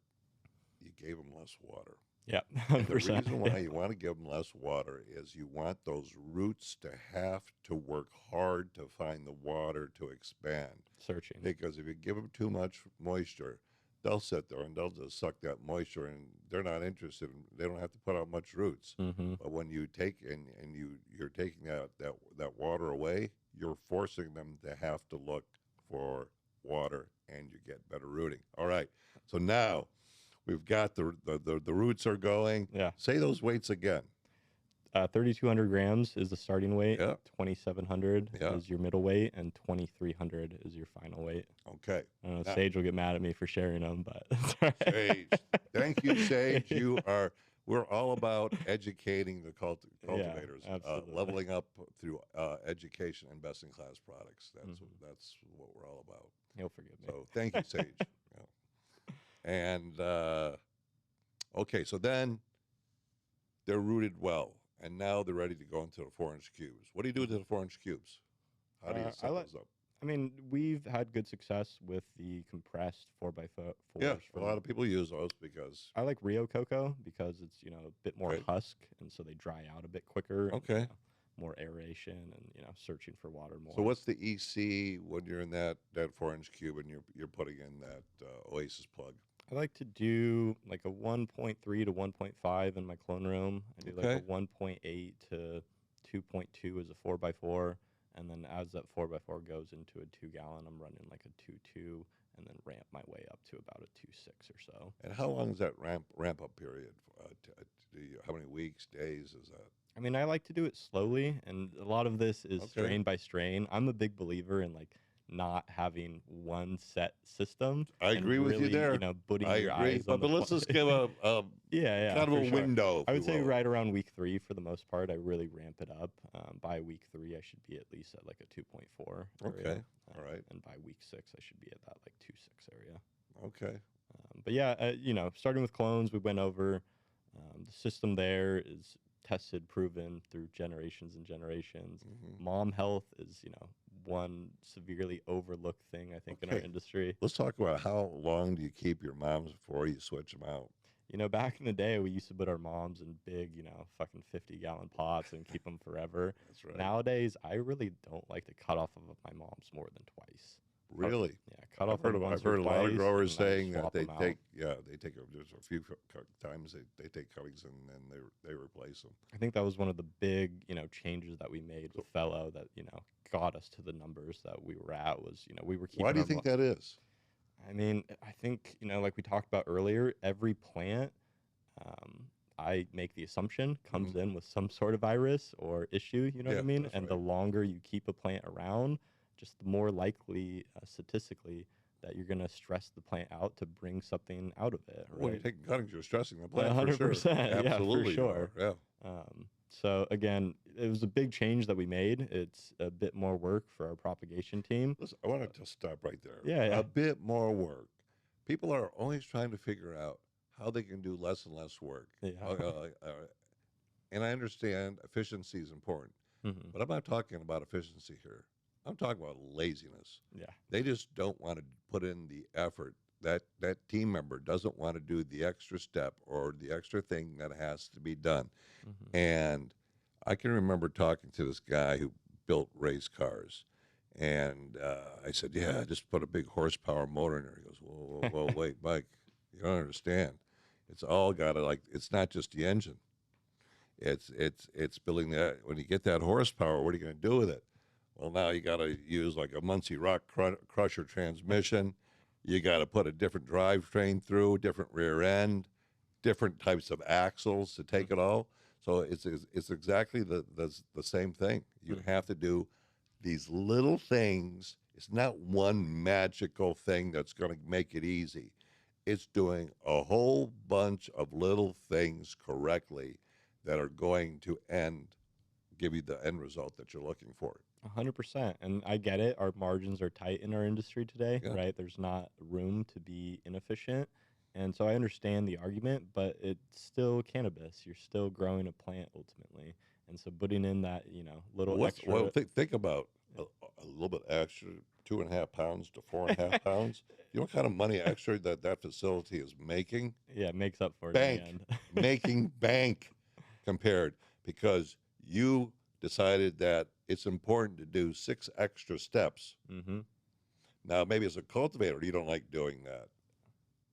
You gave them less water. Yeah. And the reason why you want to give them less water is you want those roots to have to work hard to find the water to expand. Searching. Because if you give them too much moisture, they'll sit there and they'll just suck that moisture, and they're not interested. They don't have to put out much roots. But when you take and you're taking that water away, you're forcing them to have to look for water, and you get better rooting. All right. So now we've got the roots are going. Yeah. Say those weights again. 3,200 grams is the starting weight. Yeah. 2,700 is your middle weight, and 2,300 is your final weight. Okay. I don't know. Sage will get mad at me for sharing them, but that's all right. Sage, thank you, Sage. We're all about educating the cultivators, leveling up through education and best-in-class products. That's what we're all about. He'll forgive me. So thank you, Sage. And okay, so then they're rooted well, and now they're ready to go into the 4-inch cubes. What do you do to the 4-inch cubes? How do you set those up? I mean, we've had good success with the compressed 4x4s. Yeah, a lot of people use those because I like Rio Coco because it's, you know, a bit more Okay. husk, and so they dry out a bit quicker. Okay. And, you know, more aeration and, you know, searching for water more. So what's the EC when you're in that 4-inch cube and you're putting in that Oasis plug? I like to do like a 1.3 to 1.5 in my clone room. I do like Okay. a 1.8 to 2.2 as a 4x4. And then as that 4x4 goes into a 2-gallon, I'm running like a 2.2 and then ramp my way up to about a 2.6 or so. And how long is that ramp up period? How many weeks, days is that? I mean, I like to do it slowly, and a lot of this is Okay. strain by strain. I'm a big believer in like not having one set system. I and agree with you really, there. You know, putting I your agree, eyes but, on the let's just give a yeah, kind of for a sure. window. I would if say you will. right around week 3 for the most part. I really ramp it up. By week 3, I should be at least at like a 2.4. Okay, all right. And by week 6, I should be at that like 2.6 area. Okay. But yeah, you know, starting with clones, we went over the system. There is tested, proven through generations and generations. Mhm. Mom health is, you know, one severely overlooked thing, I think, in our Okay. industry. Let's talk about how long do you keep your moms before you switch them out? You know, back in the day, we used to put our moms in big, you know, fucking 50-gallon pots and keep them forever. That's right. Nowadays, I really don't like to cut off of my moms more than twice. Really? Yeah, cut off I've them once heard or a lot of twice, growers and I saying that swap they them out. take there's a few times they take cuttings and they replace them. I think that was one of the big, you know, changes that we made with Fellow that, you know, got us to the numbers that we were at. Was, you know, we were keeping Why do you our think that is? I mean, I think, you know, like we talked about earlier, every plant, I make the assumption, comes in with some sort of virus or issue, you know what I Yeah, mean? that's And the right. longer you keep a plant around, just the more likely, statistically, that you're going to stress the plant out to bring something out of it, When you're right? taking cuttings, you're stressing the plant for sure. 100%, yeah, for Absolutely, you sure. are. Yeah. So again, it was a big change that we made. It's a bit more work for our propagation team. Listen, I want to just stop right there. Yeah. A bit more work. People are always trying to figure out how they can do less and less work. Yeah. And I understand efficiency is important, Mhm. but I'm not talking about efficiency here. I'm talking about laziness. Yeah. They just don't want to put in the effort. That team member doesn't want to do the extra step or the extra thing that has to be done. Mhm. And I can remember talking to this guy who built race cars. And I said, yeah, just put a big horsepower motor in there. He goes, whoa, wait, Mike, you don't understand. It's all got to, like, it's not just the engine. It's building that. When you get that horsepower, what are you going to do with it? Well, now you got to use like a Muncie Rock Crusher transmission. You got to put a different drivetrain through, different rear end, different types of axles to take it all. So it's exactly the same thing. You have to do these little things. It's not one magical thing that's going to make it easy. It's doing a whole bunch of little things correctly that are going to give you the end result that you're looking for. 100%. And I get it. Our margins are tight in our industry today, Yeah. right? There's not room to be inefficient. And so I understand the argument, but it's still cannabis. You're still growing a plant ultimately. And so putting in that, you know, little extra. Well, think about a little bit extra, 2.5 pounds to 4.5 pounds. You know what kind of money extra that facility is making? Yeah, it makes up for it Bank, in the end. making bank compared, because you decided that it's important to do 6 extra steps. Mm-hmm. Now, maybe as a cultivator, you don't like doing that,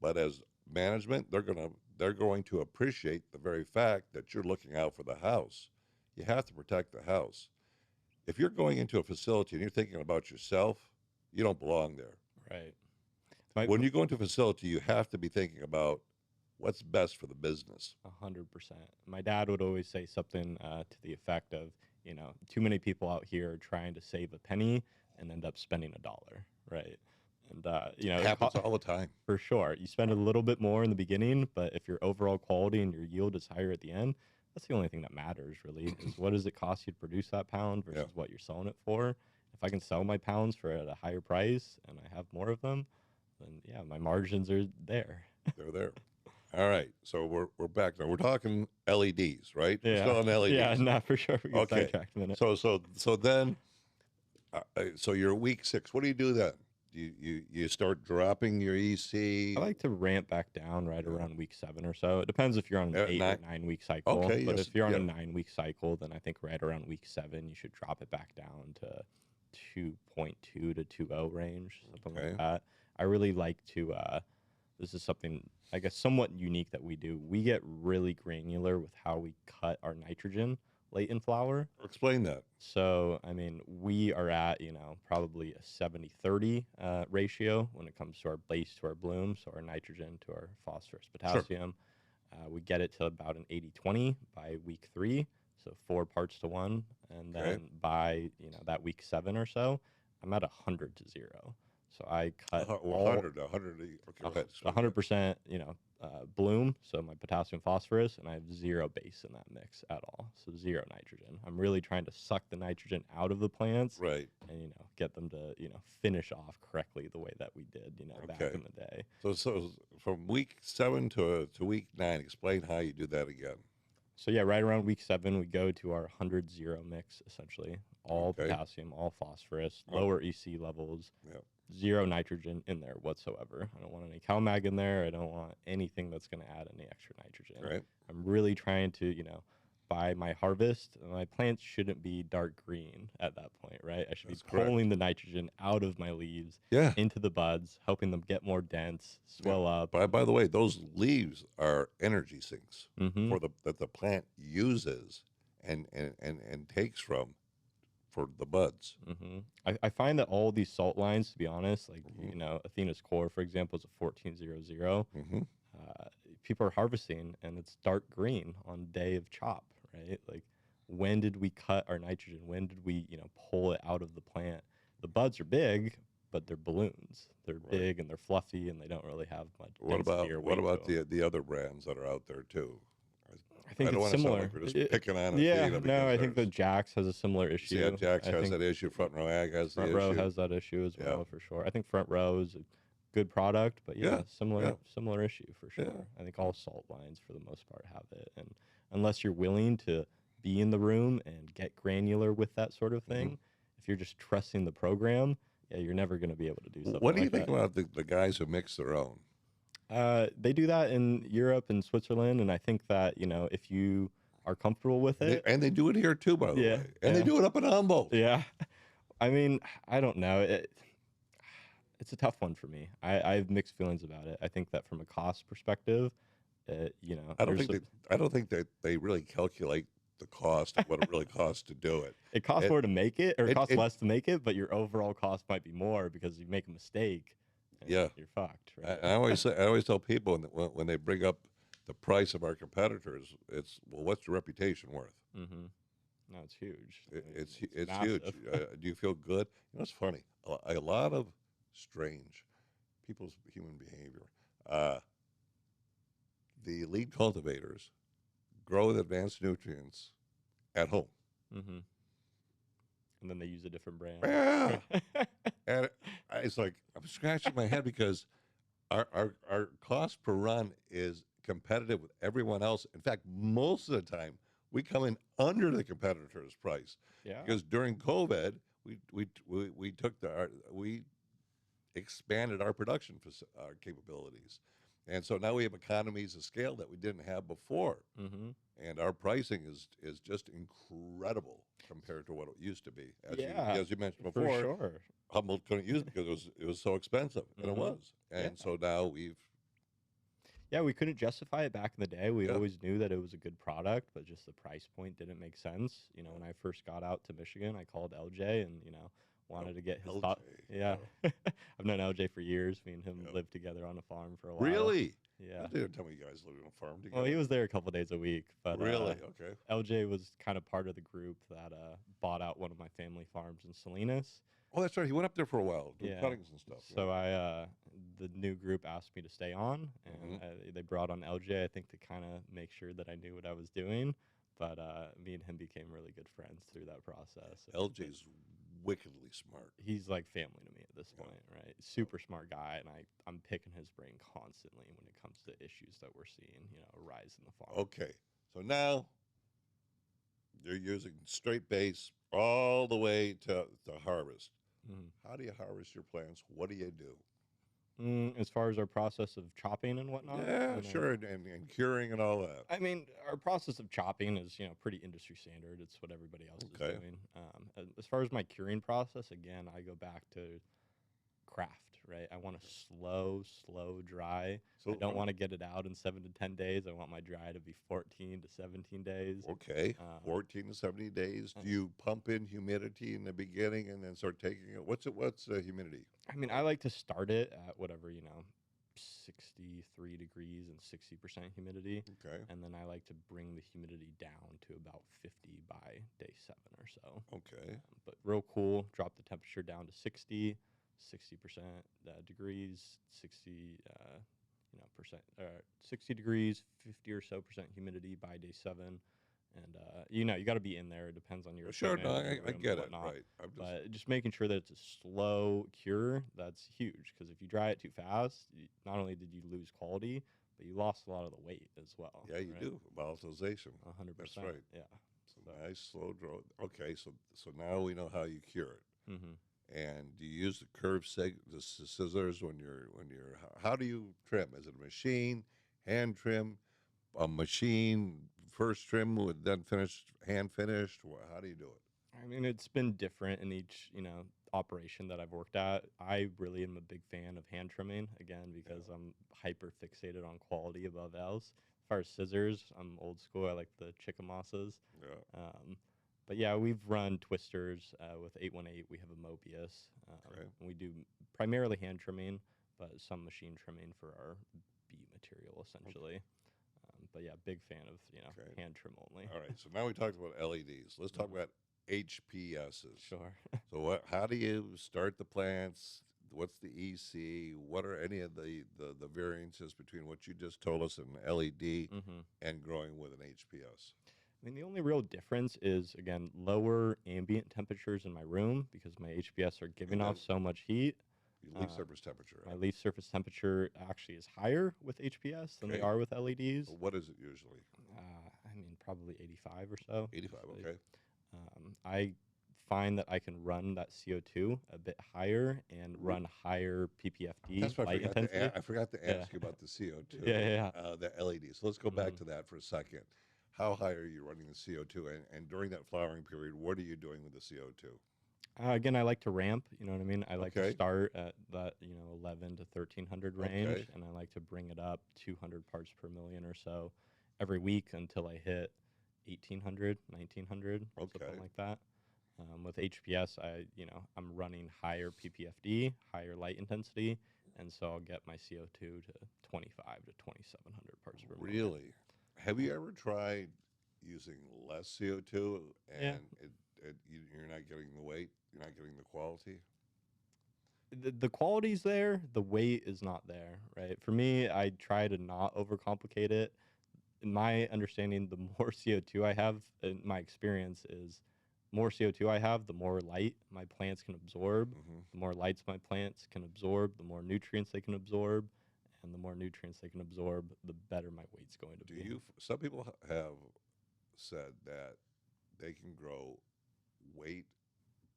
but as management, they're going to appreciate the very fact that you're looking out for the house. You have to protect the house. If you're going into a facility and you're thinking about yourself, you don't belong there. Right. When you go into a facility, you have to be thinking about what's best for the business. 100%. My dad would always say something to the effect of, you know, too many people out here are trying to save a penny and end up spending $1, right? And, you know, It happens all the time. For sure. You spend a little bit more in the beginning, but if your overall quality and your yield is higher at the end, that's the only thing that matters, really, is what does it cost you to produce that pound versus what you're selling it for. If I can sell my pounds for at a higher price and I have more of them, then, yeah, my margins are there. They're there. All right. So we're back now. We're talking LEDs, right? We're Yeah. still on LEDs. Yeah, not for sure. We get Okay. sidetracked a minute. So then, so you're week 6. What do you do then? You start dropping your EC. I like to ramp back down right around week 7 or so. It depends if you're on an 8 or 9 week cycle. Okay, But yes, if you're on a yeah. 9 week cycle, then I think right around week 7 you should drop it back down to 2.2 to 2.0 range, something Okay. like that. I really like to. This is something I guess somewhat unique that we do. We get really granular with how we cut our nitrogen late in flower. Explain that. So, I mean, we are at, probably a 70-30 ratio when it comes to our base to our bloom, so our nitrogen to our phosphorus, potassium. We get it to about an 80-20 by week 3, so 4 parts to 1. And then by, that week 7 or so, I'm at 100 to 0. So I cut 100. Okay. 100%, bloom, so my potassium phosphorus, and I have 0 base in that mix at all, so 0 nitrogen. I'm really trying to suck the nitrogen out of the plants, Right. and get them to finish off correctly the way that we did, back in the day. So from week 7 to week 9, explain how you do that again. So yeah, right around week 7, we go to our 100-0 mix, essentially. All potassium, all phosphorus, lower EC levels, 0 nitrogen in there whatsoever. I don't want any CalMag in there. I don't want anything that's going to add any extra nitrogen. Right. I'm really trying to, by my harvest, my plants shouldn't be dark green at that point, right? I should be pulling the nitrogen out of my leaves into the buds, helping them get more dense, swell up. By the way, those leaves are energy sinks that the plant uses and takes from for the buds. I find that all these salt lines, to be honest, like Athena's Coir, for example, is a 1400. People are harvesting and it's dark green on day of chop, right? Like, when did we cut our nitrogen? When did we pull it out of the plant? The buds are big, but they're balloons. They're big and they're fluffy and they don't really have much. What about the other brands that are out there too? I think it's similar. We're just picking on I think the Jax has a similar issue. Yeah, Jax has that issue. Front Row Ag has the issue. Front Row has that issue as well, for sure. I think Front Row is a good product, but similar issue for sure. I think all salt lines for the most part have it, and unless you're willing to be in the room and get granular with that sort of thing, if you're just trusting the program, you're never going to be able to do something. What do you think about the guys who mix their own? They do that in Europe and Switzerland, and I think that if you are comfortable with it, and they do it here too, by the way, and they do it up in Humboldt. Yeah, I mean, I don't know. It's a tough one for me. I have mixed feelings about it. I think that from a cost perspective, I don't think that they really calculate the cost of what it really costs to do it. It costs more to make it, or it costs less to make it, but your overall cost might be more because you make a mistake. You're fucked. Right? I always tell people when they bring up the price of our competitors, it's, well, what's your reputation worth? No, it's huge. It's huge. Do you feel good? It's funny. A lot of strange people's human behavior. The lead cultivators grow with advanced nutrients at home. And then they use a different brand. Yeah. And it's like I'm scratching my head because our cost per run is competitive with everyone else. In fact, most of the time we come in under the competitor's price. Yeah. Because during COVID, we expanded our production capabilities, and so now we have economies of scale that we didn't have before. And our pricing is just incredible compared to what it used to be. As you mentioned before, for sure. Humboldt couldn't use it because it was so expensive, and it was. And so now we've. Yeah, we couldn't justify it back in the day. We always knew that it was a good product, but just the price point didn't make sense. When I first got out to Michigan, I called LJ and wanted to get his thought. Yeah, I've known LJ for years. Me and him lived together on a farm for a while. Really? Yeah. You didn't tell me you guys lived on a farm together. Well, he was there a couple days a week, but really, okay. LJ was kind of part of the group that bought out one of my family farms in Salinas. Oh, that's right. He went up there for a while, doing cuttings and stuff. So the new group asked me to stay on, and they brought on LJ, I think, to kind of make sure that I knew what I was doing. But me and him became really good friends through that process. LJ's wickedly smart. He's like family to me at this point, right? Super smart guy, and I'm picking his brain constantly when it comes to issues that we're seeing, arise in the farm. Okay, so now you're using straight base all the way to harvest. How do you harvest your plants? What do you do? As far as our process of chopping and whatnot? Yeah, sure, and curing and all that. I mean, our process of chopping is, pretty industry standard. It's what everybody else is doing. As far as my curing process, again, I go back to craft, right? I want a slow dry. So I don't want to get it out in 7 to 10 days. I want my dry to be 14 to 17 days. Okay, 14 to 70 days. Do you pump in humidity in the beginning and then start taking it? What's humidity? I mean, I like to start it at whatever, 63 degrees and 60% humidity. Okay. And then I like to bring the humidity down to about 50 by day 7 or so. Okay. But real cool, drop the temperature down to 60% degrees, 60 degrees, 50 or so percent humidity by day 7. And, you got to be in there. It depends on your Sure, no, I get it, whatnot. right. But just making sure that it's a slow cure, that's huge. Because if you dry it too fast, not only did you lose quality, but you lost a lot of the weight as well. Yeah, you do. Volatilization. 100%. That's right. Yeah. So nice, slow draw. Okay, so now we know how you cure it. Mm-hmm. And do you use the curved the scissors when you're? How do you trim? Is it a machine, hand trim, a machine first trim with then hand finished? How do you do it? I mean, it's been different in each operation that I've worked at. I really am a big fan of hand trimming again because I'm hyper fixated on quality above else. As far as scissors, I'm old school. I like the Chickamaugas. Yeah. But yeah, we've run twisters with 818. We have a Mobius. We do primarily hand trimming, but some machine trimming for our B material essentially. But yeah, big fan of hand trim only. All right. So now we talked about LEDs. Let's talk about HPSs. Sure. So how do you start the plants? What's the EC? What are any of the variances between what you just told us in LED and growing with an HPS? I mean, the only real difference is, again, lower ambient temperatures in my room because my HPS are giving off so much heat. Your leaf surface temperature. My leaf surface temperature actually is higher with HPS than they are with LEDs. Well, what is it usually? I mean, probably 85 or so. 85, okay. I find that I can run that CO2 a bit higher and run higher PPFD. That's what light intensity. I forgot to ask you about the CO2. Yeah. The LED. So let's go back to that for a second. How high are you running the CO2? And during that flowering period, what are you doing with the CO2? Again, I like to ramp, you know what I mean? I like to start at that, 11 to 1300 range, and I like to bring it up 200 parts per million or so every week until I hit 1800, 1900, something like that. With HPS, I'm running higher PPFD, higher light intensity, and so I'll get my CO2 to 25 to 2700 parts per million. Really? Have you ever tried using less CO2 and you're not getting the weight, you're not getting the quality? The quality's there, the weight is not there, right? For me, I try to not overcomplicate it. In my understanding, the more CO2 I have, in my experience is more CO2 I have, the more light my plants can absorb. The more lights my plants can absorb, the more nutrients they can absorb. And the more nutrients they can absorb, the better my weight's going to be. Some people have said that they can grow weight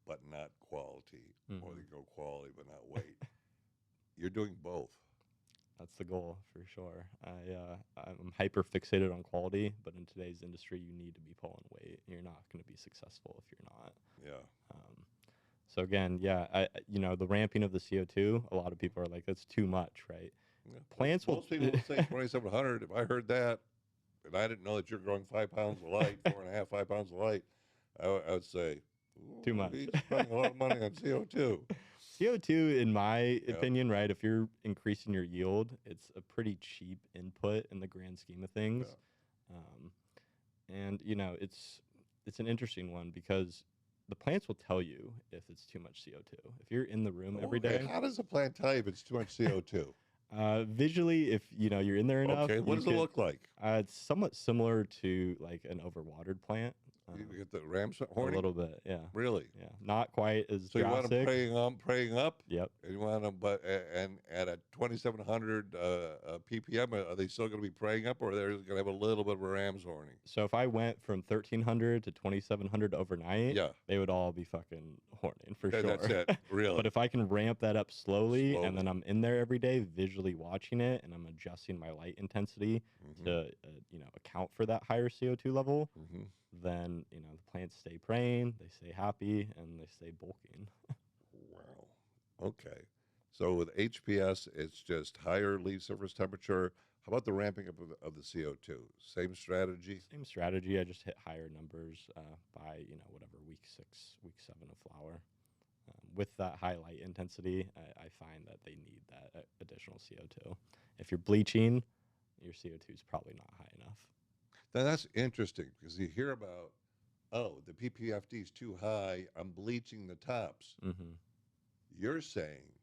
but not quality, or they grow quality but not weight. You're doing both. That's the goal for sure. I'm hyper fixated on quality, but in today's industry, you need to be pulling weight. You're not going to be successful if you're not. Yeah. So again, the ramping of the CO2, a lot of people are like, that's too much, right? Yeah. Plants Most people will say 2,700. If I heard that, and I didn't know that you're growing 5 pounds of light, 4.5, 5 pounds of light, I would say, too much. He's spending a lot of money on CO2. CO2, in my opinion, right, if you're increasing your yield, it's a pretty cheap input in the grand scheme of things. And, it's an interesting one because the plants will tell you if it's too much CO2. If you're in the room every day. How does a plant tell you if it's too much CO2? Visually, if you're in there enough. Okay, what does it look like? It's somewhat similar to like an overwatered plant. You get the rams A horning? little bit, yeah. Really? Yeah, not quite as So you want them drastic. praying up? Yep. And you want them, but and at a 2,700 ppm, are they still going to be praying up, or they're going to have a little bit of a ram's horning? So if I went from 1,300 to 2,700 overnight, Yeah, they would all be fucking horning for sure. that's it. Really? But if I can ramp that up slowly, and then I'm in there every day visually watching it, and I'm adjusting my light intensity to account for that higher CO2 level, then the plants stay praying, they stay happy, and they stay bulking. Wow. Okay. So with HPS, it's just higher leaf surface temperature. How about the ramping up of the CO2? Same strategy? Same strategy. I just hit higher numbers by whatever week 6, week 7 of flower. With that high light intensity, I find that they need that additional CO2. If you're bleaching, your CO2 is probably not high enough. Now that's interesting because you hear about, oh, the PPFD is too high, I'm bleaching the tops. You're saying,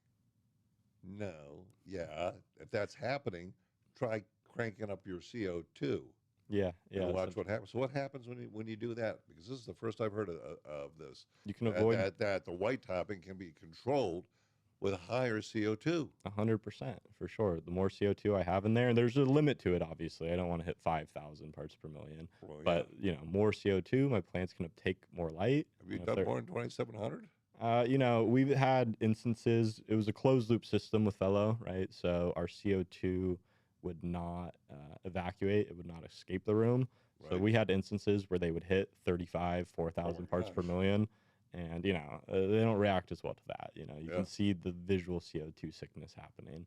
no, yeah, if that's happening, try cranking up your CO2. Yeah. And watch what happens. So what happens when you do that? Because this is the first I've heard of this. You can avoid that the white topping can be controlled with higher CO2. 100% for sure. The more CO2 I have in there, and there's a limit to it, obviously. I don't want to hit 5,000 parts per million. Well, yeah. But more CO2, my plants can uptake more light. Have you done more than 2,700? We've had instances. It was a closed loop system with Fellow, right? So our CO2 would not evacuate. It would not escape the room. Right. So we had instances where they would hit 35, 4,000 parts per million. And, they don't react as well to that. You can see the visual CO2 sickness happening.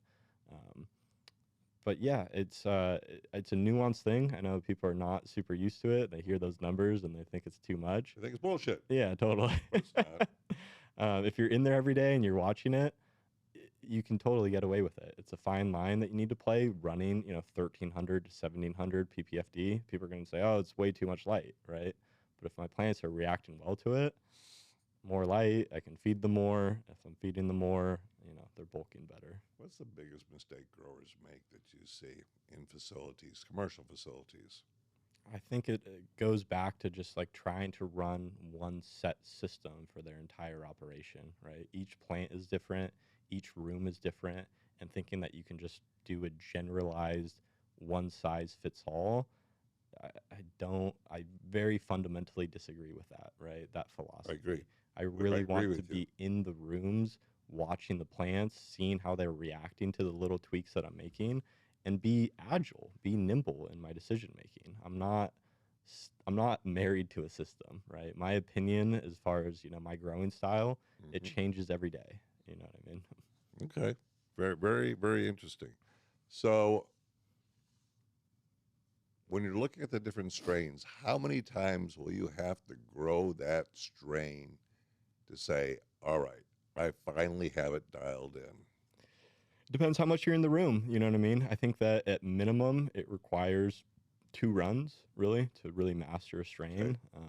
But yeah, it's a nuanced thing. I know people are not super used to it. They hear those numbers and they think it's too much. They think it's bullshit. Yeah, totally. It's not. If you're in there every day and you're watching it, you can totally get away with it. It's a fine line that you need to play running, 1,300 to 1,700 ppfd. People are going to say, oh, it's way too much light, right? But if my plants are reacting well to it, more light, I can feed them more. If I'm feeding them more, they're bulking better. What's the biggest mistake growers make that you see in facilities, commercial facilities? I think it goes back to just like trying to run one set system for their entire operation, right? Each plant is different, each room is different, and thinking that you can just do a generalized one size fits all. I very fundamentally disagree with that, right? That philosophy. I agree. I really want to be in the rooms, watching the plants, seeing how they're reacting to the little tweaks that I'm making, and be agile, be nimble in my decision making. I'm not married to a system, right? My opinion, as far as my growing style, it changes every day. You know what I mean? Okay, very, very, very interesting. So, when you're looking at the different strains, how many times will you have to grow that strain to say, all right, I finally have it dialed in? Depends how much you're in the room. You know what I mean? I think that at minimum, it requires 2 runs, really, to really master a strain. Okay.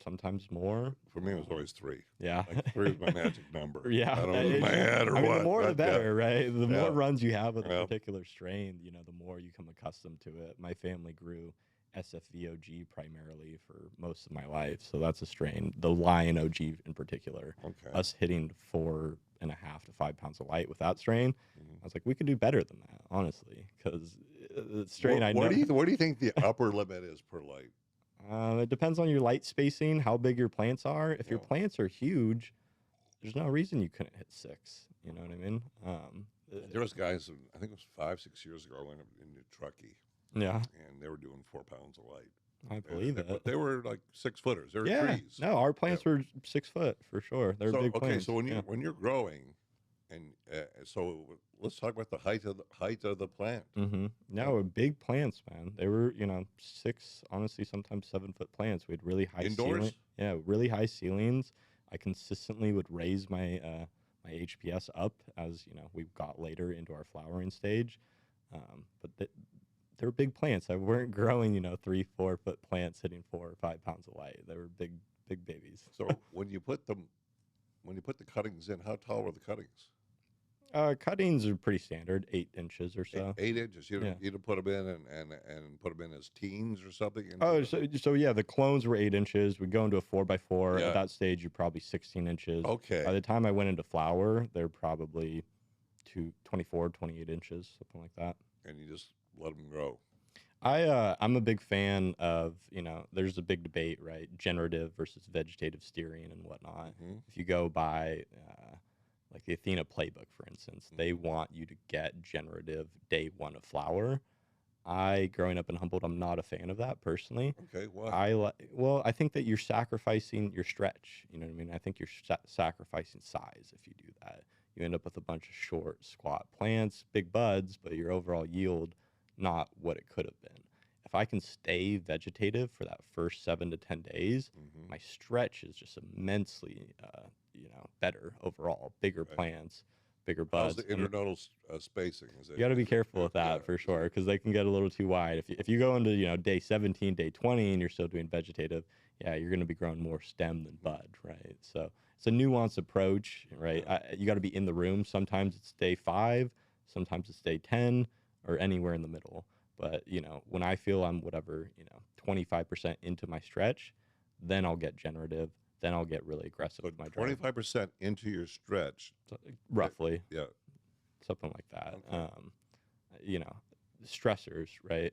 Sometimes more. For me, it was always 3. Yeah. Like 3 is my magic number. Yeah. I don't know in my head or what. The more the better, right? The more runs you have with a Yeah. particular strain, the more you become accustomed to it. My family grew SFV-OG primarily for most of my life. So that's a strain, the Lion OG in particular. Okay. Us hitting 4.5 to 5 pounds of light with that strain, I was like, we could do better than that, honestly, because the strain what do you think the upper limit is per light? It depends on your light spacing, how big your plants are. If your plants are huge, there's no reason you couldn't hit 6. You know what I mean? There was guys, I think it was 5, 6 years ago, I went up into Truckee. Yeah. And they were doing 4 pounds of light. I believe it. But they were like 6 footers. They were trees. No, our plants were 6 foot for sure. They're big plants. So when you're growing, and so let's talk about the height of the plant. No, big plants, man. They were 6, honestly, sometimes 7 foot plants. We had really high indoors. Really high ceilings. I consistently would raise my my HPS up as we got later into our flowering stage, but they were big plants. I weren't growing 3, 4 foot plants hitting 4 or 5 pounds of light. They were big babies. So when you put the cuttings in, how tall were the cuttings? Cuttings are pretty standard, 8 inches or so. 8 inches. Yeah. You don't put them in and put them in as teens or something. Oh, so yeah, the clones were 8 inches. We go into a 4x4. Yeah. At that stage, you're probably 16 inches. Okay. By the time I went into flower, they're probably 24, 28 inches, something like that. And you just let them grow. I'm a big fan of, there's a big debate, right? Generative versus vegetative steering and whatnot. Mm-hmm. If you go by like the Athena playbook, for instance, they want you to get generative day one of flower. Growing up in Humboldt, I'm not a fan of that personally. Okay, why? Well, I think that you're sacrificing your stretch. You know what I mean? I think you're sacrificing size if you do that. You end up with a bunch of short, squat plants, big buds, but your overall yield not what it could have been. If I can stay vegetative for that first 7 to 10 days, Mm-hmm. my stretch is just immensely, better overall. Bigger plants, bigger buds. How's the internodal spacing? You got to be careful with that for sure, because they can get a little too wide. If you go into day 17, day 20, and you're still doing vegetative, yeah, you're going to be growing more stem than bud, right? So it's a nuanced approach, right? You got to be in the room. Sometimes it's day 5, sometimes it's day 10, or anywhere in the middle. But when I feel I'm 25% into my stretch, then I'll get generative. Then I'll get really aggressive with my drive. 25% into your stretch, So, roughly. Yeah. Something like that. Okay. Stressors, right?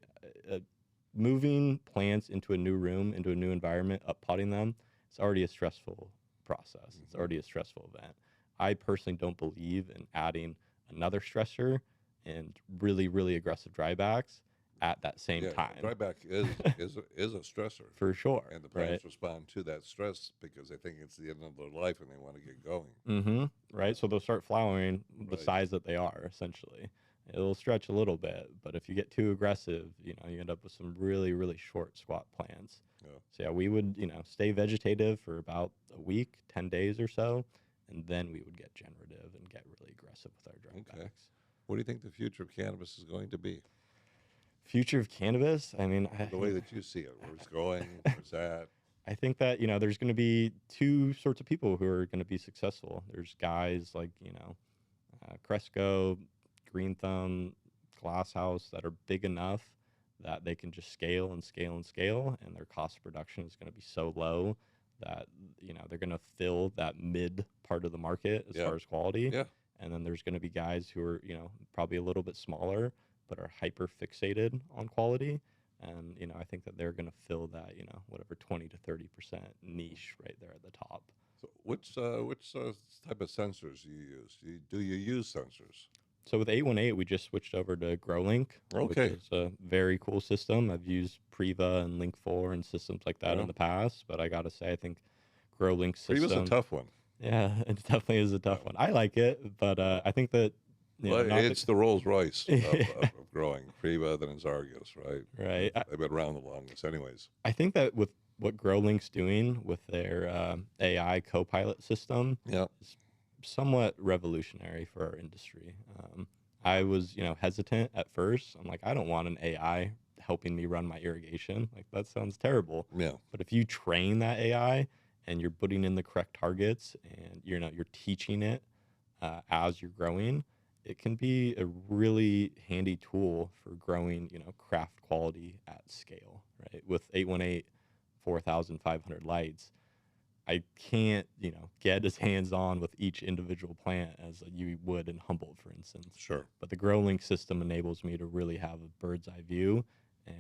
Moving plants into a new room, into a new environment, uppotting them, it's already a stressful process. Mm-hmm. It's already a stressful event. I personally don't believe in adding another stressor and really, really aggressive drybacks at that same time. Dryback is a stressor. For sure. And the plants respond to that stress because they think it's the end of their life and they want to get going. Mm-hmm. Right. So they'll start flowering the size that they are, essentially. It'll stretch a little bit, but if you get too aggressive, you end up with some really, really short squat plants. Yeah. So yeah, we would, stay vegetative for about a week, 10 days or so, and then we would get generative and get really aggressive with our drybacks. Okay. What do you think the future of cannabis is going to be? Future of cannabis? I mean, the way that you see it, where it's going, where it's at. I think that, there's going to be two sorts of people who are going to be successful. There's guys like, Cresco, Green Thumb, Glasshouse that are big enough that they can just scale and scale and scale, and their cost of production is going to be so low that, they're going to fill that mid part of the market as far as quality. Yeah. And then there's going to be guys who are, probably a little bit smaller, but are hyper fixated on quality. And, I think that they're going to fill that, whatever 20 to 30% niche right there at the top. So which type of sensors do you use? Do you use sensors? So with 818, we just switched over to GrowLink, which is a very cool system. I've used Priva and Link 4 and systems like that in the past, but I got to say, I think GrowLink system... Priva's a tough one. Yeah, it definitely is a tough one. I like it, but I think that... it's the Rolls Royce of growing. Priva, then it's Argus, right? Right. They've been around the longest anyways. I think that with what GrowLink's doing with their AI co-pilot system is somewhat revolutionary for our industry. I was, hesitant at first. I'm like, I don't want an AI helping me run my irrigation. Like, that sounds terrible. Yeah. But if you train that AI and you're putting in the correct targets and you're teaching it as you're growing, it can be a really handy tool for growing, craft quality at scale, right? With 818, 4,500 lights, I can't, get as hands-on with each individual plant as you would in Humboldt, for instance. Sure. But the GrowLink system enables me to really have a bird's eye view and,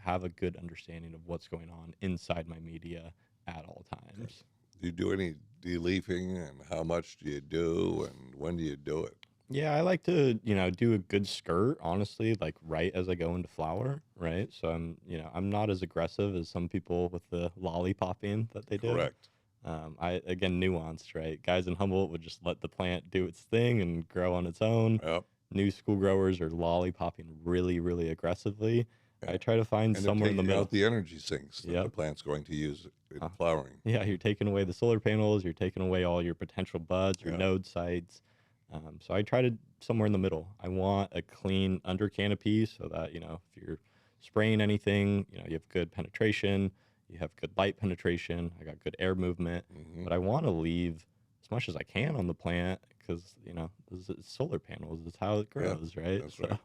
have a good understanding of what's going on inside my media at all times. Okay. Do you do any deleafing, and how much do you do, and when do you do it? Yeah, I like to, do a good skirt, honestly, like right as I go into flower, right? So I'm not as aggressive as some people with the lollipopping that they do. Correct. Again, nuanced, right? Guys in Humboldt would just let the plant do its thing and grow on its own. Yep. New school growers are lollipopping really, really aggressively. I try to find somewhere in the middle. Out the energy sinks that the plant's going to use in flowering. Yeah, you're taking away the solar panels. You're taking away all your potential buds, your node sites. So I try to somewhere in the middle. I want a clean under canopy so that, if you're spraying anything, you have good penetration, you have good light penetration, I got good air movement, but I want to leave as much as I can on the plant because, you know, solar panels is how it grows, right? That's right.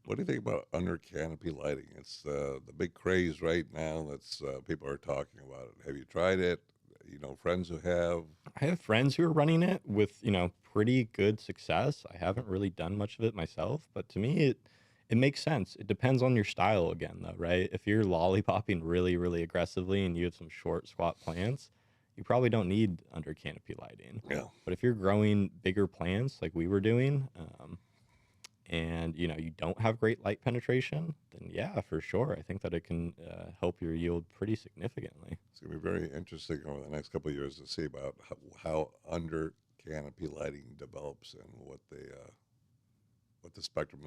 What do you think about under canopy lighting? It's the big craze right now. That's people are talking about it. Have you tried it? You know, friends who have. I have friends who are running it with, you know, pretty good success. I haven't really done much of it myself, but to me, it makes sense. It depends on your style again, though, right? If you're lollipopping really, really aggressively and you have some short, squat plants, you probably don't need under canopy lighting. Yeah. But if you're growing bigger plants like we were doing, and you know you don't have great light penetration, then yeah, for sure, I think that it can help your yield pretty significantly. It's going to be very interesting over the next couple of years to see about how under canopy lighting develops and what the spectrum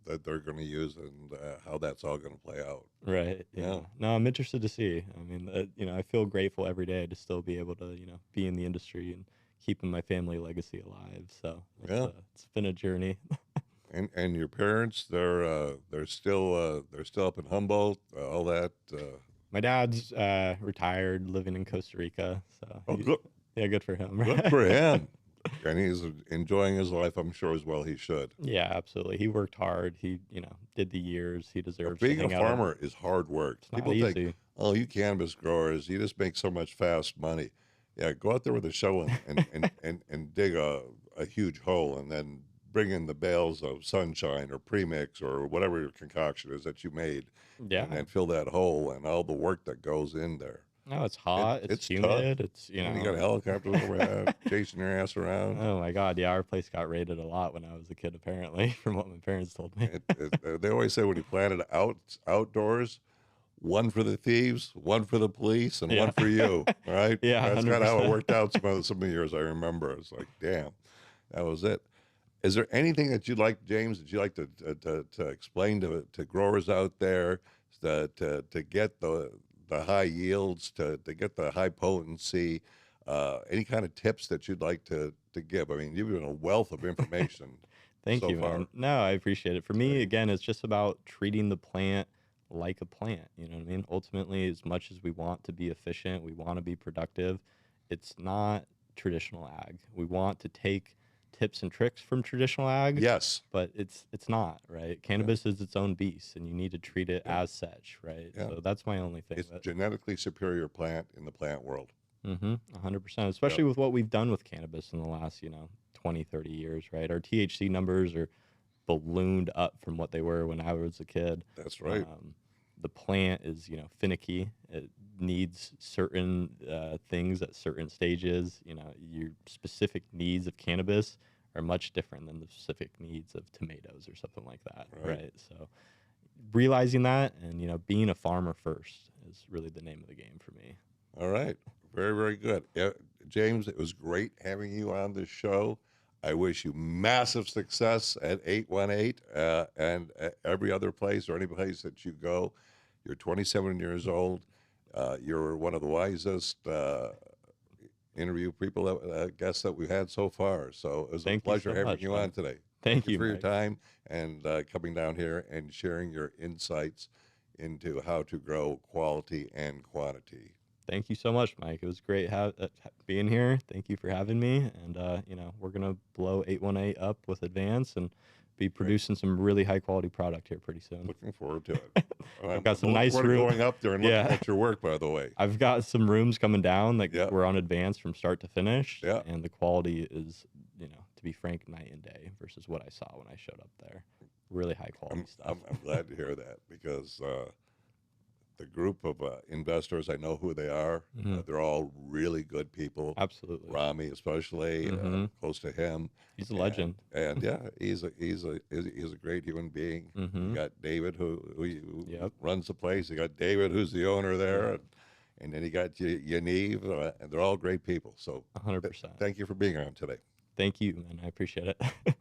that they're going to use and how that's all going to play out. Right. Yeah. No, I'm interested to see. I mean, you know, I feel grateful every day to still be able to, you know, be in the industry and keeping my family legacy alive. So it's been a journey. And your parents, they're still up in Humboldt, all that. My dad's retired, living in Costa Rica. So good. Yeah, good for him. Good for him. And he's enjoying his life, I'm sure, as well. He should. Yeah, absolutely. He worked hard. He, you know, did the years. He deserves. Being a farmer is hard work. People think, oh, you cannabis growers, you just make so much fast money. Yeah, go out there with a shovel and dig a huge hole, and then bring in the bales of sunshine or premix or whatever your concoction is that you made. Yeah. And then fill that hole and all the work that goes in there. No, it's hot. It's humid. Tough. It's, you know. And you got helicopters overhead chasing your ass around. Oh my God. Yeah. Our place got raided a lot when I was a kid, apparently, from what my parents told me. They always say when you planted outdoors, one for the thieves, one for the police, and one for you. Right? Yeah. That's kind of how it worked out some of the years I remember. It's like, damn, that was it. Is there anything that you'd like, James, that you'd like to explain to growers out there to get the high yields, to get the high potency? Any kind of tips that you'd like to give? I mean, you've been a wealth of information. Thank you, far. Man. No, I appreciate it. For me, again, it's just about treating the plant like a plant. You know what I mean? Ultimately, as much as we want to be efficient, we want to be productive, it's not traditional ag. We want to take tips and tricks from traditional ag. Yes. But it's not, right? Cannabis is its own beast, and you need to treat it as such, right? Yeah. So that's my only thing. It's genetically superior plant in the plant world. 100%, especially with what we've done with cannabis in the last, 20, 30 years, right? Our THC numbers are ballooned up from what they were when I was a kid. That's right. The plant is, finicky. It needs certain things at certain stages. Your specific needs of cannabis are much different than the specific needs of tomatoes or something like that, right? So realizing that and, being a farmer first is really the name of the game for me. All right. Very, very good. James, it was great having you on this show. I wish you massive success at 818 and every other place or any place that you go. You're 27 years old. You're one of the wisest interview people, guests that we've had so far. So it was a pleasure having you on today. Thank you for your time and coming down here and sharing your insights into how to grow quality and quantity. Thank you so much, Mike. It was great being here. Thank you for having me. And, we're going to blow 818 up with Advance and be producing some really high quality product here pretty soon. Looking forward to it. I've got some nice rooms going up there and looking at your work, by the way. I've got some rooms coming down that we're on Advance from start to finish. Yeah. And the quality is, to be frank, night and day versus what I saw when I showed up there. Really high quality stuff. I'm glad to hear that because the group of investors, I know who they are. They're all really good people. Absolutely. Rami, especially, close to him. He's a legend. And yeah, he's a great human being. You got David who runs the place. You got David who's the owner there, and then you got Yaniv, and they're all great people. So 100%. Thank you for being on today. Thank you, man. I appreciate it.